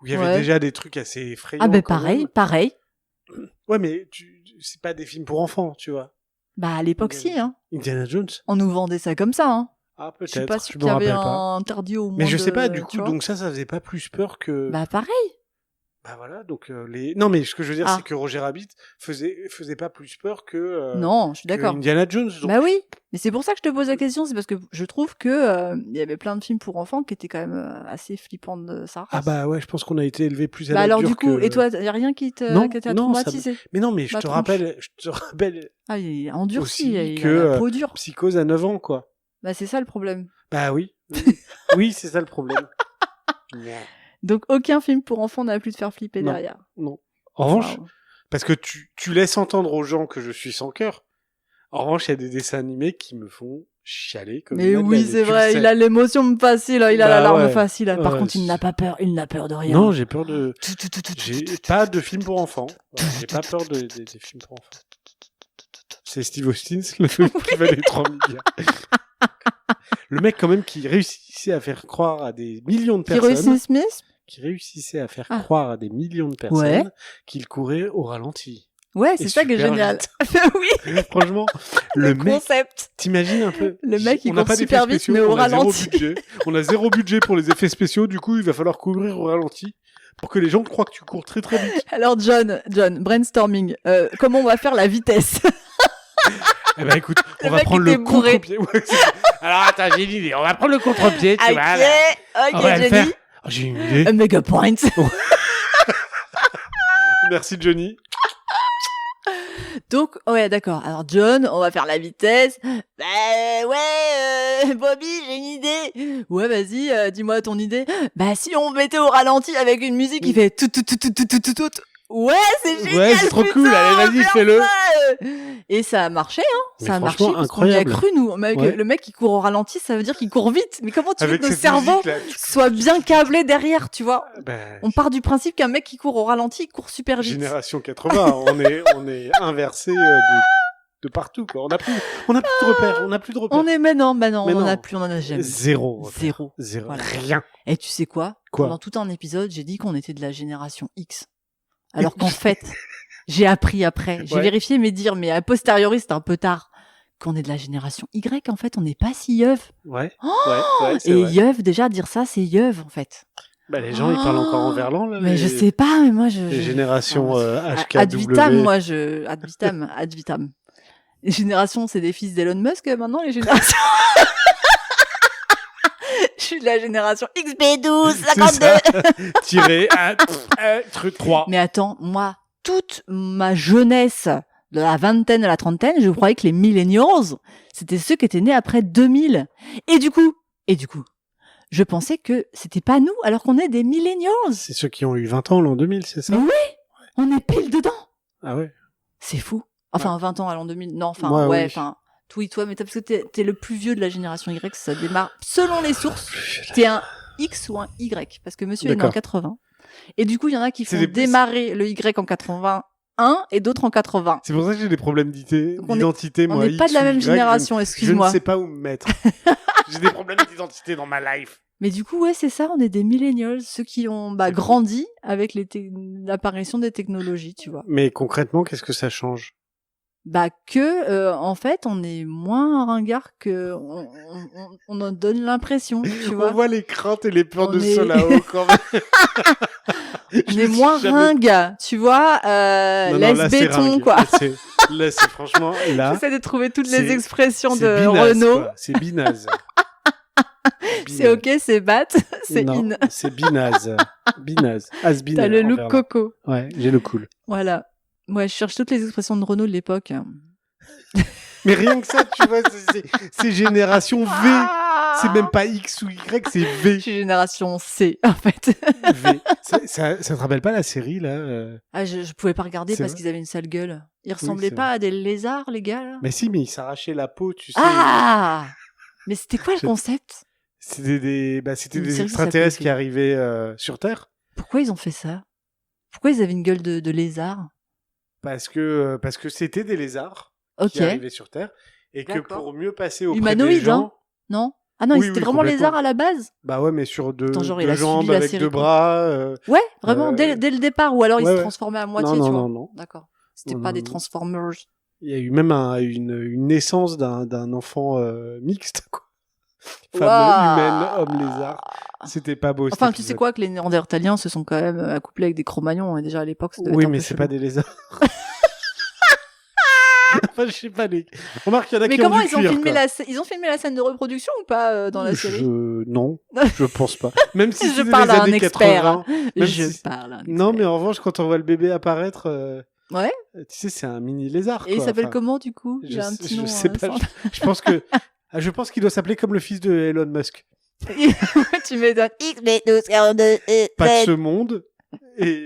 où il y avait déjà des trucs assez effrayants. Ah ben pareil. Ouais, mais c'est pas des films pour enfants, tu vois. Bah à l'époque si, hein. Indiana Jones. On nous vendait ça comme ça, hein. Ah, Je suis pas peut-être. sûre Je qu'il me y avait rappelle pas. un interdit au moins. Mais je sais pas, de- du tu coup, vois. donc ça faisait pas plus peur que. Bah pareil. Bah voilà, donc les. Non, mais ce que je veux dire, Ah. c'est que Roger Rabbit faisait pas plus peur que. Non, je suis que d'accord. Indiana Jones. Donc... Bah oui, mais c'est pour ça que je te pose la question, c'est parce que je trouve que il y avait plein de films pour enfants qui étaient quand même assez flippants de sa race. Ah bah ouais, je pense qu'on a été élevé plus à Bah la alors dure du coup, que... et toi, y a rien qui t'a Non, qui t'a non, ça- traumatisé? Mais non, mais je Ma te tronche. rappelle Ah, il est endurci, aussi il que, a la peau dure. Psychose à 9 ans, quoi. Bah c'est ça le problème. Bah oui. Oui, c'est ça le problème. Donc aucun film pour enfants n'a pu te faire flipper Non. derrière. Non. En revanche, Waouh. parce que tu laisses entendre aux gens que je suis sans cœur. En revanche, il y a des dessins animés qui me font chialer comme Mais une oui, madeleine, et c'est tu le vrai, sais. il a l'émotion facile, il a Bah la larme ouais. facile. Par Ouais, contre, il c'est- n'a pas peur, il n'a peur de rien. Non, j'ai peur de... J'ai pas de films pour enfants. Voilà, j'ai pas peur des films pour enfants. C'est Steve Austin, le film qui valait 3 milliards. Le mec, quand même, qui réussissait à faire croire à des millions de Qui personnes... réussit Smith? Qui réussissait à faire Ah. croire à des millions de personnes Ouais. qu'il courait au ralenti. Ouais, Et c'est ça qui est super génial. vite. Oui, Franchement, le mec... concept. T'imagines un peu? Le mec, il on n'a court pas d'effets super vite, spéciaux, mais au on a zéro ralenti. budget. On a zéro budget pour les effets spéciaux, du coup, il va falloir courir au ralenti pour que les gens croient que tu cours très très vite. Alors John, brainstorming. Comment on va faire la vitesse? Eh ben écoute, Le on va mec prendre était le bourré. contre-pied. Ouais, alors attends, j'ai une idée. On va prendre le contre-pied, tu Ok, vois. Là. On va le Jenny. faire. Oh, j'ai une idée. A mega point. Merci Johnny. Donc, ouais, d'accord. Alors, John, on va faire la vitesse. Bah, ouais, Bobby, j'ai une idée. Ouais, vas-y, dis-moi ton idée. Bah, si on mettait au ralenti avec une musique qui fait tout, tout, tout, tout, tout, tout, tout, tout. Ouais, c'est génial. Ouais, c'est trop putain, cool. Allez, on va vas-y, faire fais-le. ça. Et ça a marché, hein. Mais Ça a marché. franchement, Parce qu'on y a incroyable. cru, nous. Ouais. Le mec qui court au ralenti, ça veut dire qu'il court vite. Mais comment tu veux Avec que nos cette cerveaux musique-là. soient bien câblés derrière, tu vois? Ben, On part du principe qu'un mec qui court au ralenti, il court super vite. Génération 80, on est inversé de partout, quoi. On a plus de repères, on a plus de repères. On est maintenant, bah non, Mais on en non. a plus, on en a jamais. Zéro. repère. Zéro. Zéro. Voilà. Rien. Et tu sais quoi? Quoi Pendant tout un épisode, j'ai dit qu'on était de la génération X. Alors qu'en fait, j'ai appris après. J'ai Ouais. vérifié mes dires, mais a posteriori, c'était un peu tard. Qu'on est de la génération Y, en fait, on n'est pas si yeuve. Ouais. Oh ouais, c'est Et vrai. yeuve, déjà, dire ça, c'est yeuve, en fait. Bah, les gens, ils parlent encore en verlan, là. Mais les- je sais pas, mais moi, Les générations HKW. Ad vitam, moi, ad vitam. Les générations, c'est des fils d'Elon Musk, maintenant, les générations. Je suis de la génération XB12, C'est 52. ça. Tiré à truc 3. Mais attends, moi, toute ma jeunesse, de la vingtaine à la trentaine, je croyais que les millennials, c'était ceux qui étaient nés après 2000. Et du coup, je pensais que c'était pas nous, alors qu'on est des millennials. C'est ceux qui ont eu 20 ans l'an 2000, c'est ça? Mais oui, on est pile dedans. Ah ouais. C'est fou. Enfin, 20 ans à l'an 2000. Non, enfin, Ouais, ouais, oui. enfin, toi, mais parce que t'es le plus vieux de la génération Y, ça démarre, selon les sources, t'es un X ou un Y, parce que monsieur est né en D'accord. 80. Et du coup, il y en a qui C'est font des- démarrer le Y en 81 et d'autres en 80. C'est pour ça que j'ai des problèmes Donc on est- d'identité, On moi. n'est pas de la X ou même Y, génération, Je ne excuse-moi. sais pas où me mettre. J'ai des problèmes d'identité dans ma life. Mais du coup, ouais, c'est ça, on est des millennials, ceux qui ont C'est fou. grandi avec l'apparition des technologies, tu vois. Mais concrètement, qu'est-ce que ça change? Bah en fait, on est moins ringard que on en donne l'impression, tu vois. On voit les craintes et les peurs On de est- Solao quand même. On est moins ringue, tu vois. Non, Laisse là, c'est béton, ringue. quoi. Là, c'est franchement, là, J'essaie de trouver toutes c'est- les expressions c'est de binaze, Renault. quoi. C'est binaze. C'est ok, c'est bat, c'est Non, in. c'est binaze. Binaze. Has-been T'as le en look verlan. coco. Ouais, j'ai le cool. Voilà. Ouais, je cherche toutes les expressions de Renault de l'époque. Mais rien que ça, tu vois, c'est génération V. C'est même pas X ou Y, c'est Je V. suis génération C, en fait. V. Ça te rappelle pas la série, là Ah, je pouvais pas regarder C'est parce vrai. qu'ils avaient une sale gueule. Ils ressemblaient c'est pas à des lézards, les gars, là. Mais si, mais ils s'arrachaient la peau, tu sais. Ah! Mais c'était quoi le Je- concept? C'était des Une série qui extraterrestres s'appelait qui arrivaient sur Terre. Pourquoi ils ont fait ça? Pourquoi ils avaient une gueule de lézard? Parce que c'était des lézards Ok. qui arrivaient sur Terre. Et que D'accord. pour mieux passer auprès Humanoïdes, des gens... hein? Non? Ah non, Oui, ils étaient oui, vraiment complètement. lézards à la base? Bah ouais, mais sur deux, Attends, genre, il deux a suivi jambes la avec série, deux quoi. bras. Ouais, vraiment, Euh, dès le départ, ou alors ils ouais, se ouais. transformaient à moitié, Non, tu non, vois. non, non. D'accord. C'était Non, pas non, des non. Transformers. Il y a eu même une naissance d'un enfant mixte, quoi. Femme humaine, homme lézard. C'était pas beau. Enfin, tu sais quoi, que les Néandertaliens se sont quand même accouplés avec des Cro-Magnons, et déjà à l'époque, c'était oui, mais c'est pas des lézards. Enfin, je sais pas. Remarque, il y en a mais qui comment ont du ils ont cuir, filmé quoi. ils ont filmé la scène de reproduction ou pas dans la série? Non, je pense pas. Même si Je c'était parle les à un années expert. 80. Même Je si... parle à un expert. Non, mais en revanche, quand on voit le bébé apparaître, ouais. tu sais, c'est un mini lézard. Et il quoi. s'appelle Enfin, comment du coup? Je, J'ai un petit nom. sais pas. Je pense qu'il doit s'appeler comme le fils de Elon Musk. Tu m'étonnes. Pas de ce monde et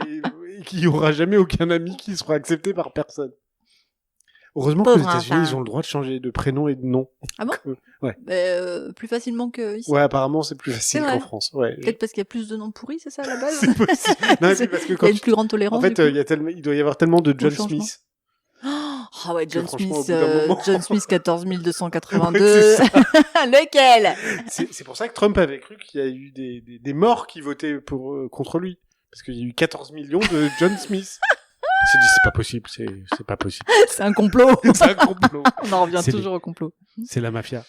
qu'il n'y aura jamais aucun ami qui sera accepté par personne. Heureusement qu'aux États-Unis, ils ont le droit de changer de prénom et de nom. Ah bon? Ouais. Plus facilement qu'ici. Ouais, apparemment, c'est plus facile qu'en France. Ouais. Peut-être parce qu'il y a plus de noms pourris, c'est ça, à la base? C'est possible. Non, parce que il y a une plus grande tolérance. En fait, il doit y avoir tellement de John Smith. Ah ouais, John Smith, John Smith 14 282. Ouais, Lequel? C'est pour ça que Trump avait cru qu'il y a eu des morts qui votaient contre lui. Parce qu'il y a eu 14 millions de John Smith. Il s'est dit, c'est pas possible, c'est pas possible. C'est un complot. C'est un complot. On en revient toujours au complot. C'est la mafia.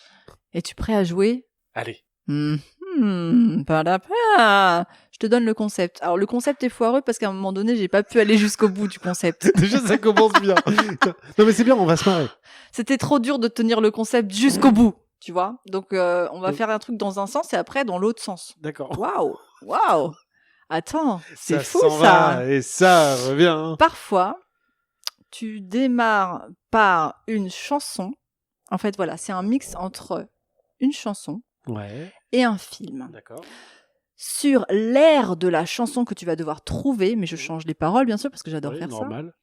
Es-tu prêt à jouer? Allez. Pas la peine. Je te donne le concept. Alors, le concept est foireux parce qu'à un moment donné, j'ai pas pu aller jusqu'au bout du concept. Déjà, ça commence bien. Non, mais c'est bien, on va se marrer. C'était trop dur de tenir le concept jusqu'au bout, tu vois. Donc, on va faire un truc dans un sens et après dans l'autre sens. D'accord. Waouh. Attends, c'est ça fou s'en ça. Va, et ça revient. Hein. Parfois, tu démarres par une chanson. En fait, voilà, c'est un mix entre une chanson et un film. D'accord. Sur l'air de la chanson que tu vas devoir trouver, mais je change les paroles bien sûr parce que j'adore faire normal.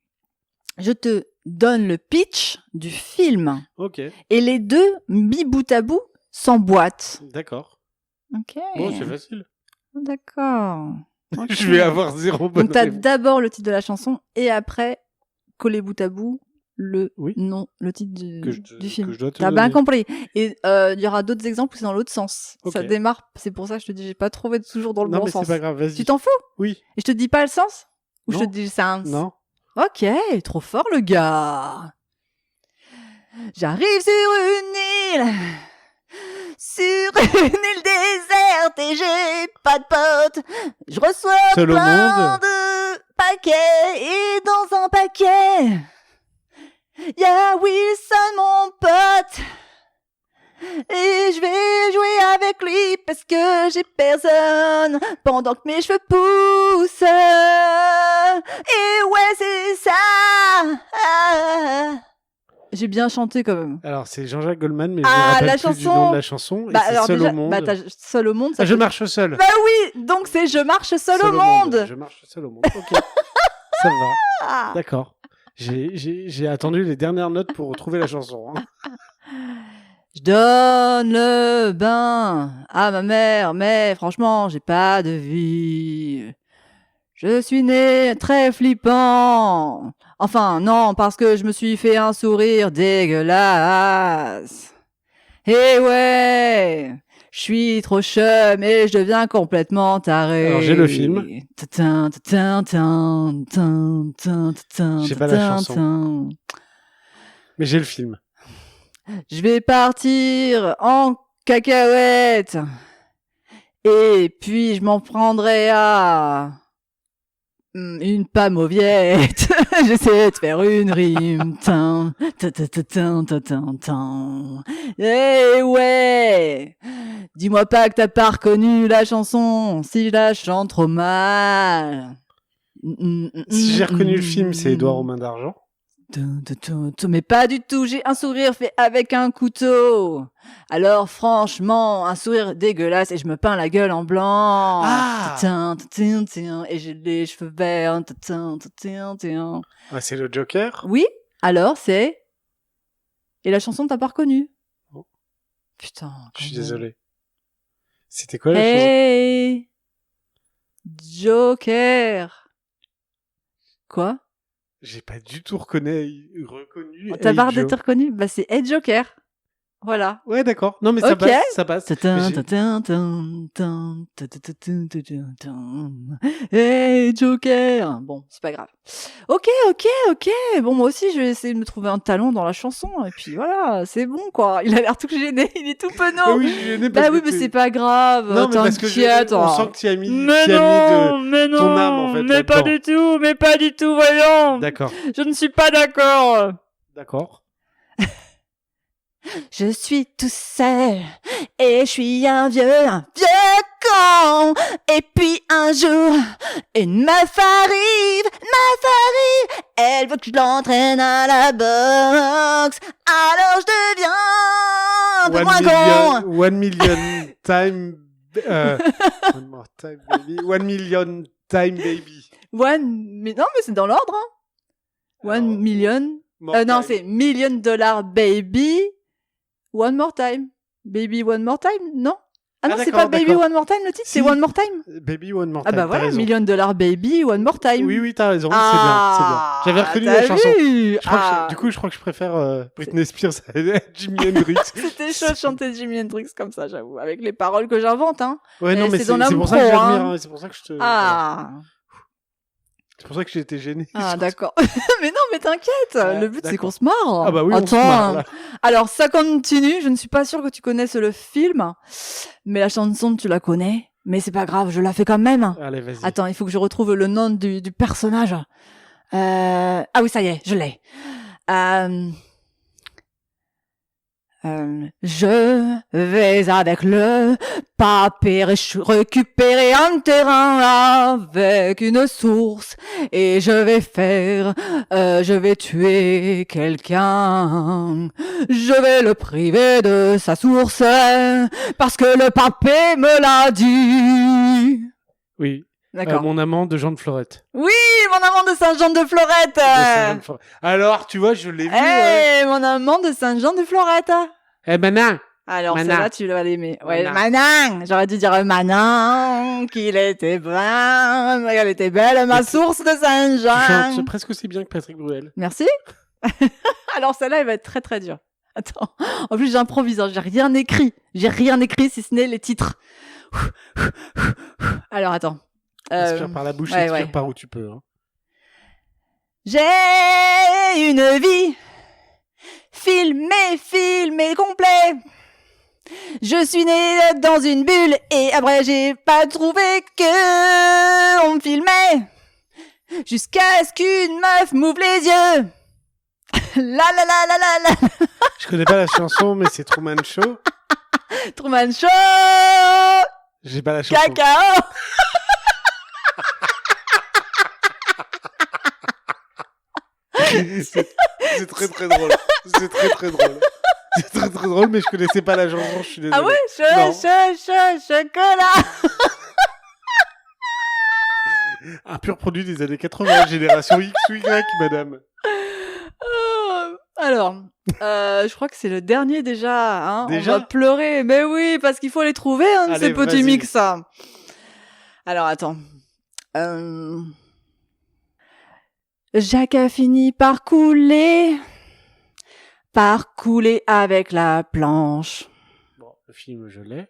Ça. Je te donne le pitch du film. Ok. Et les deux, mis bout à bout, s'emboîtent. D'accord. Ok. Bon, c'est facile. D'accord. Okay. Je vais avoir zéro bonne Donc, t'as réponse. d'abord le titre de la chanson et après, coller bout à bout, le titre du film. T'as bien compris. Et il y aura d'autres exemples où c'est dans l'autre sens. Okay. Ça démarre, c'est pour ça que je te dis, j'ai pas trouvé toujours dans le bon sens. Non, mais c'est pas grave, vas-y. Tu t'en fous? Oui. Et je te dis pas le sens? Ou non. je te dis le sens? Non. Ok, trop fort le gars. J'arrive sur une île. Sur une île déserte et j'ai pas de potes. Je reçois plein de paquets et dans un paquet, y'a Wilson mon pote. Et je vais jouer avec lui parce que j'ai personne pendant que mes cheveux poussent. Et ouais, c'est ça. J'ai bien chanté quand même. Alors c'est Jean-Jacques Goldman, mais je me rappelle plus du nom de la chanson. Bah, et c'est Seul au monde. Bah, Seul au monde. Ça Je marche seul. Bah oui, donc c'est Je marche seul au monde. Je marche seul au monde. Ok. Ça va. D'accord. J'ai attendu les dernières notes pour retrouver la chanson. Hein. Je donne le bain à ma mère, mais franchement, j'ai pas de vie. Je suis né très flippant. Enfin, non, parce que je me suis fait un sourire dégueulasse. Et ouais, je suis trop chum et je deviens complètement taré. Alors, j'ai le film. J'ai pas la chanson. Mais j'ai le film. Je vais partir en cacahuète. Et puis, je m'en prendrai à... une pas mauviette. J'essaie de faire une rime. Eh ouais. Dis-moi pas que t'as pas reconnu la chanson si je la chante trop mal. Si j'ai reconnu le film, c'est Édouard aux mains d'argent. Mais pas du tout, j'ai un sourire fait avec un couteau. Alors franchement, un sourire dégueulasse et je me peins la gueule en blanc. Et j'ai les cheveux verts. Ah, c'est le Joker? Oui, alors c'est... Et la chanson t'as pas reconnu? Oh. Putain. Je suis désolé. C'était quoi la chanson? Hey Joker. Quoi? J'ai pas du tout reconnu. T'as pas d'être reconnu? Bah c'est Hey Joker. Voilà. Ouais, d'accord. Non, mais ça passe. Hey, Joker. Bon, c'est pas grave. Ok. Bon, moi aussi, je vais essayer de me trouver un talent dans la chanson. Et puis voilà, c'est bon, quoi. Il a l'air tout gêné. Il est tout penaud. Oui, je suis gêné parce bah oui, mais c'est pas grave. Non, mais parce que on sent que tu as mis, mais non, ton âme, en fait. Mais pas du tout, voyons. D'accord. Je ne suis pas d'accord. D'accord. Je suis tout seul et je suis un vieux con. Et puis un jour, une meuf arrive, elle veut que je l'entraîne à la boxe. Alors je deviens un peu moins con. 1 million time, one more time baby, 1 million time baby. Non, mais c'est dans l'ordre, hein. 1 million. Non, c'est $1 million baby. One more time. Baby one more time, non? Ah non, c'est pas Baby One More Time le titre, c'est One More Time. Baby One More Time. Ah bah voilà, $1 million Baby One More Time. Oui, t'as raison, c'est bien. J'avais reconnu la chanson. Du coup, je crois que je préfère Britney Spears à Jimi Hendrix. C'était chaud de chanter Jimi Hendrix comme ça, j'avoue, avec les paroles que j'invente, hein. Ouais, non, mais c'est pour ça que j'admire, hein. C'est pour ça que je te... C'est pour ça que j'ai été gêné. Ah, d'accord. Mais non, mais t'inquiète. Le but, c'est qu'on se marre. Ah bah oui, on se marre, là. Alors, ça continue. Je ne suis pas sûre que tu connaisses le film, mais la chanson, tu la connais. Mais c'est pas grave, je la fais quand même. Allez, vas-y. Attends, il faut que je retrouve le nom du personnage. Ah oui, ça y est, je l'ai. Je vais avec le papier récupérer un terrain avec une source et je vais tuer quelqu'un. Je vais le priver de sa source parce que le papier me l'a dit. Oui. D'accord. Mon amant de Jean de Florette. Oui, mon amant de Saint-Jean de Florette. Alors, tu vois, je l'ai vu. Mon amant de Saint-Jean de Florette. Manin. Alors, celle-là, tu vas l'aimer. Ouais, Manin. J'aurais dû dire Manin, qu'il était bien, qu'elle était belle, ma source de Saint-Jean. Tu chantes presque aussi bien que Patrick Bruel. Merci. Alors, celle-là, elle va être très, très dure. Attends. En plus, j'improvise, hein. J'ai rien écrit si ce n'est les titres. Alors, attends. Inspire par la bouche, expire par où tu peux. Hein. J'ai une vie filmée complet. Je suis née dans une bulle et après j'ai pas trouvé que on me filmait jusqu'à ce qu'une meuf m'ouvre les yeux. La. Je connais pas la chanson, mais c'est Truman Show. Truman Show. J'ai pas la chanson. Cacao. C'est très très drôle. C'est très très drôle. C'est très très drôle, mais je connaissais pas la chanson, je suis désolé. Ah ouais, chocolat. Un pur produit des années 80, génération X ou Y, madame. Alors, je crois que c'est le dernier déjà. Hein. Déjà on va pleurer, mais oui, parce qu'il faut les trouver, hein, ces petits mix. Alors, attends. Jacques a fini par couler avec la planche. Bon, le film, je l'ai.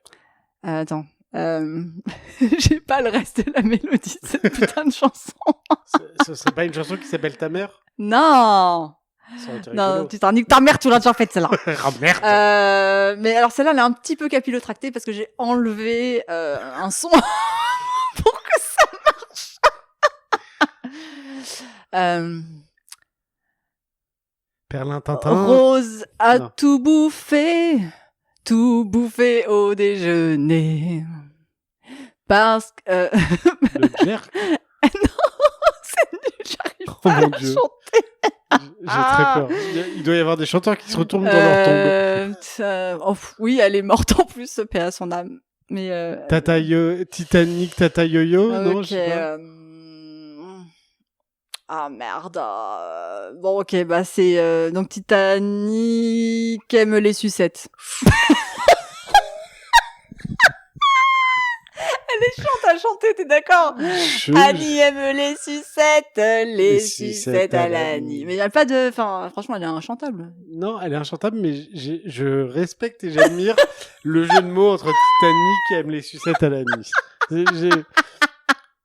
Attends. J'ai pas le reste de la mélodie de cette putain de chanson. Ce serait pas une chanson qui s'appelle Ta mère? Non. Non, tu t'en niques ta mère, tu l'as déjà faite celle-là. Oh merde. Mais alors celle-là, elle est un petit peu capillotractée parce que j'ai enlevé un son pour que ça marche. Perlin Tintin. Rose a tout bouffé au déjeuner. Parce que... Le jerk. Non, c'est nul, j'arrive pas à chanter. J'ai très peur. Il doit y avoir des chanteurs qui se retournent dans leur tombe. Oui, elle est morte en plus, paix à son âme. Mais Titanic, Tata Yo-Yo, non, je sais pas. Ah merde. Bon, ok, bah c'est donc Titanic aime les sucettes. Elle est chiante à chanter, t'es d'accord? Annie aime les sucettes à l'Annie. Mais il y a pas de, enfin, franchement, elle est inchantable. Non, elle est inchantable, mais je respecte et j'admire le jeu de mots entre Titanic et aime les sucettes à l'Annie.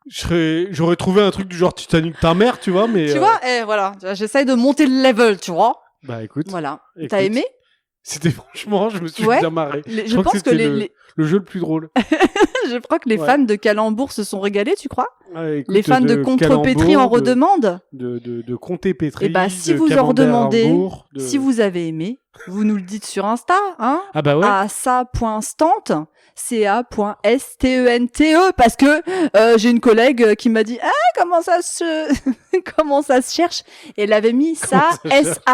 J'aurais trouvé un truc du genre Titanic ta mère, tu vois, mais... Tu vois, voilà, j'essaye de monter le level, tu vois. Bah écoute. Voilà. Écoute, t'as aimé? C'était franchement, je me suis bien marré. Je pense que c'était le jeu le plus drôle. Je crois que les fans de Calembour se sont régalés, tu crois? Écoute, les fans de Contrepétrie en redemandent. De Comté-Pétri. Et bah, si vous en redemandez, si vous avez aimé, vous nous le dites sur Insta, hein? Ah bah ouais. À sa.stente, ca.stente, parce que j'ai une collègue qui m'a dit comment ça se cherche, et elle avait mis sa.stente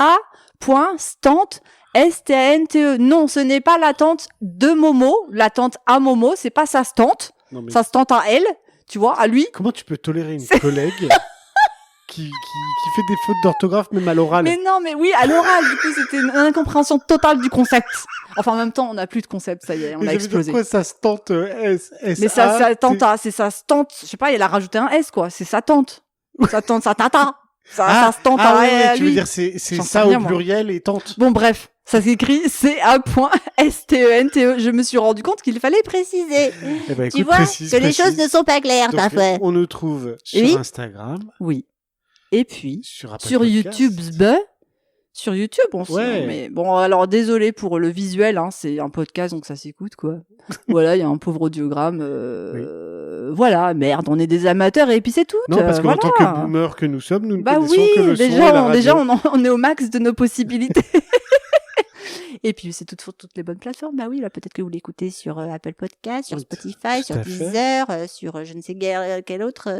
STNTE. Non, ce n'est pas la tante de Momo, la tante à Momo, c'est pas sa tante. Ça se tente à elle, tu vois, à lui. Comment tu peux tolérer une collègue qui fait des fautes d'orthographe même à l'oral? Mais non, mais oui, à l'oral, du coup, c'était une incompréhension totale du concept. Enfin, en même temps, on n'a plus de concept, ça y est, on a explosé. Mais ça se tente S Mais ça tente, c'est sa tante. Je sais pas, elle a rajouté un S, quoi. C'est sa tante. Sa tante, sa tata. Ça se tente à lui. Tu veux dire, c'est ça au pluriel et tante. Bon, bref. Ça s'écrit ca.stente. Je me suis rendu compte qu'il fallait préciser. Eh ben, écoute, tu vois que les choses ne sont pas claires, parfois. On nous trouve sur Instagram. Oui. Et puis, sur YouTube, sur YouTube, on mais bon, alors désolé pour le visuel, hein, c'est un podcast, donc ça s'écoute, quoi. Voilà, il y a un pauvre audiogramme. Voilà, merde, on est des amateurs et puis c'est tout. Non, parce qu'en tant que boomer que nous sommes, nous ne connaissons que le son et la radio. Déjà, on est au max de nos possibilités. Et puis c'est sur toutes les bonnes plateformes. Bah oui, là peut-être que vous l'écoutez sur Apple Podcast, sur Spotify, sur Deezer, sur je ne sais quelle autre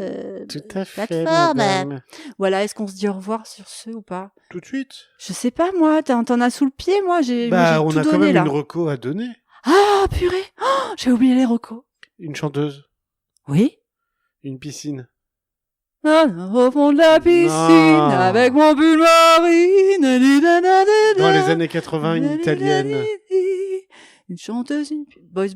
plateforme. Voilà, est-ce qu'on se dit au revoir sur ce ou pas? Tout de suite. Je sais pas moi, t'en as sous le pied, moi j'ai on a donné, quand même une reco à donner. Ah purée, j'ai oublié les recos. Une chanteuse. Oui. Une piscine. Au fond de la piscine, avec mon pull marine. Dans les années 80, une italienne. Une chanteuse, Boys.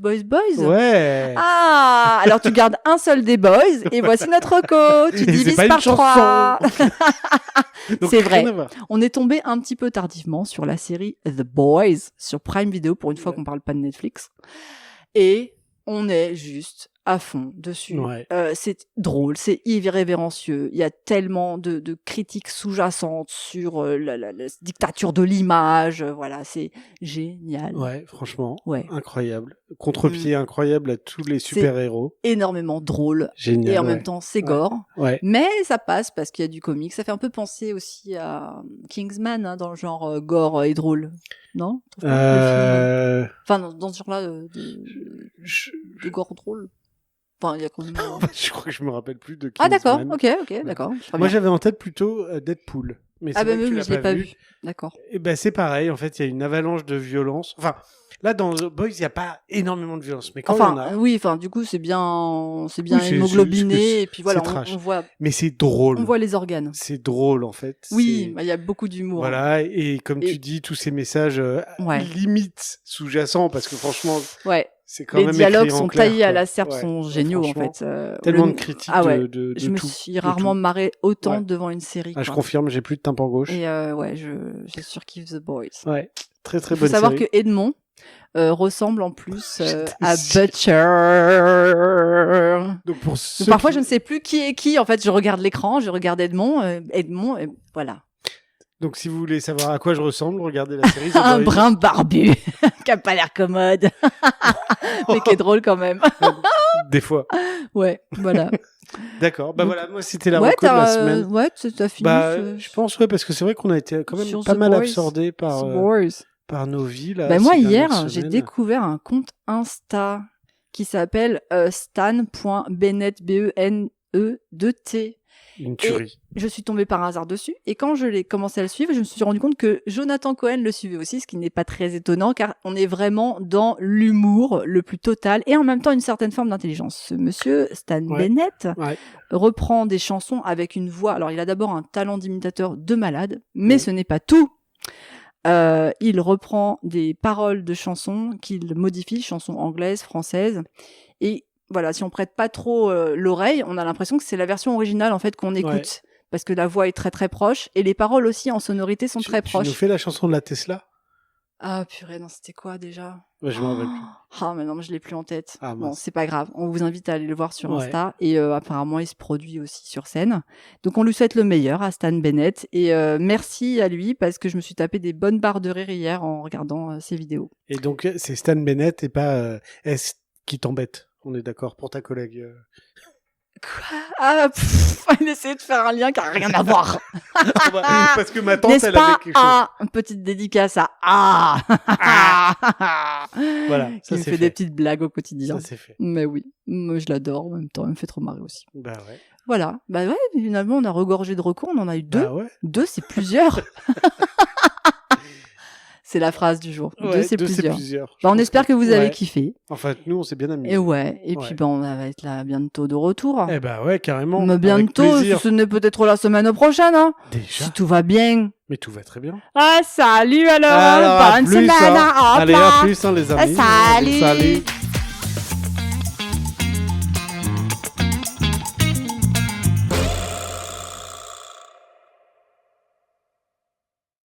Ouais. Ah, alors tu gardes un seul des Boys, et voici notre reco. Tu divises par 3. C'est vrai. On est tombé un petit peu tardivement sur la série The Boys, sur Prime Video, pour une fois qu'on parle pas de Netflix. Et on est juste à fond dessus. Ouais. C'est drôle, c'est irrévérencieux. Il y a tellement de critiques sous-jacentes sur la dictature de l'image. Voilà, c'est génial. Ouais, franchement, incroyable. Contre-pied incroyable à tous les super-héros. Énormément drôle. Génial. Et en même temps, c'est gore. Ouais. Mais ça passe parce qu'il y a du comique. Ça fait un peu penser aussi à Kingsman, hein, dans le genre gore et drôle. Non? Enfin, dans ce genre-là de gore drôle. Enfin, il y a quand même... Je crois que je me rappelle plus de Kingsman. Ah d'accord, ok, d'accord. Moi j'avais en tête plutôt Deadpool. Mais c'est vrai que tu l'as je l'ai pas vu. D'accord. Et ben c'est pareil, en fait, il y a une avalanche de violence. Enfin, là dans The Boys, il y a pas énormément de violence, mais quand il y en a... Oui, enfin du coup, c'est bien hémoglobiné et puis voilà, on voit mais c'est drôle. On voit les organes. C'est drôle en fait. Oui, il y a beaucoup d'humour. Voilà, et comme tu dis, tous ces messages limite sous-jacents parce que franchement c'est quand les même dialogues écrit en sont clair, taillés à la serpe, sont géniaux en fait. Tellement de critiques de je me suis rarement marré autant devant une série. Je confirme, j'ai plus de tympan gauche. Et j'ai surkiffé The Boys. Ouais, très très bonne série. Il faut savoir que Edmond ressemble en plus à Butcher. Donc parfois je ne sais plus qui est qui. En fait, je regarde l'écran, je regarde Edmond, et voilà. Donc, si vous voulez savoir à quoi je ressemble, regardez la série. Un brun barbu, qui a pas l'air commode, mais qui est drôle quand même. Des fois. Ouais, voilà. D'accord. Bah voilà, moi c'était la reco de la semaine. Ouais, t'as fini. Je pense parce que c'est vrai qu'on a été quand même pas mal absorbés par nos vies là. Moi hier, j'ai découvert un compte Insta qui s'appelle stan.bennett BENE2T. Une tuerie. Et je suis tombée par hasard dessus. Et quand je l'ai commencé à le suivre, je me suis rendu compte que Jonathan Cohen le suivait aussi, ce qui n'est pas très étonnant, car on est vraiment dans l'humour le plus total et en même temps une certaine forme d'intelligence. Ce monsieur, Stan Bennett, reprend des chansons avec une voix. Alors, il a d'abord un talent d'imitateur de malade, mais ce n'est pas tout. Il reprend des paroles de chansons qu'il modifie, chansons anglaises, françaises, et voilà, si on prête pas trop l'oreille, on a l'impression que c'est la version originale en fait qu'on écoute. Ouais. Parce que la voix est très très proche et les paroles aussi en sonorité sont très proches. Tu nous fais la chanson de la Tesla? Ah purée, non, c'était quoi déjà? Je m'en rappelle plus. Ah mais non, je l'ai plus en tête. Ah, bon, c'est pas grave. On vous invite à aller le voir sur Insta et apparemment il se produit aussi sur scène. Donc on lui souhaite le meilleur à Stan Bennett et merci à lui parce que je me suis tapé des bonnes barres de rire hier en regardant ses vidéos. Et donc c'est Stan Bennett et pas S qui t'embête. On est d'accord pour ta collègue. Quoi? Ah, il essayait de faire un lien qui n'a rien à voir. Parce que ma tante, elle avait quelque chose. Une petite dédicace à Voilà, ça il fait des petites blagues au quotidien. Ça c'est fait. Mais oui, moi je l'adore en même temps, il me fait trop marrer aussi. Bah ouais. Voilà, bah ouais, finalement on a regorgé de recours, on en a eu 2. Bah ouais. 2 c'est plusieurs. C'est la phrase du jour. Ouais, 2 c'est plusieurs. Bah, on espère que vous avez kiffé. Enfin, nous, on s'est bien amusés. Et puis on va être là bientôt de retour. Eh bah ouais, carrément. Mais bientôt, ce n'est peut-être la semaine prochaine. Hein. Déjà. Si tout va bien. Mais tout va très bien. Ah, salut alors. Bonne semaine. Allez, à plus, les amis. Salut. Salut.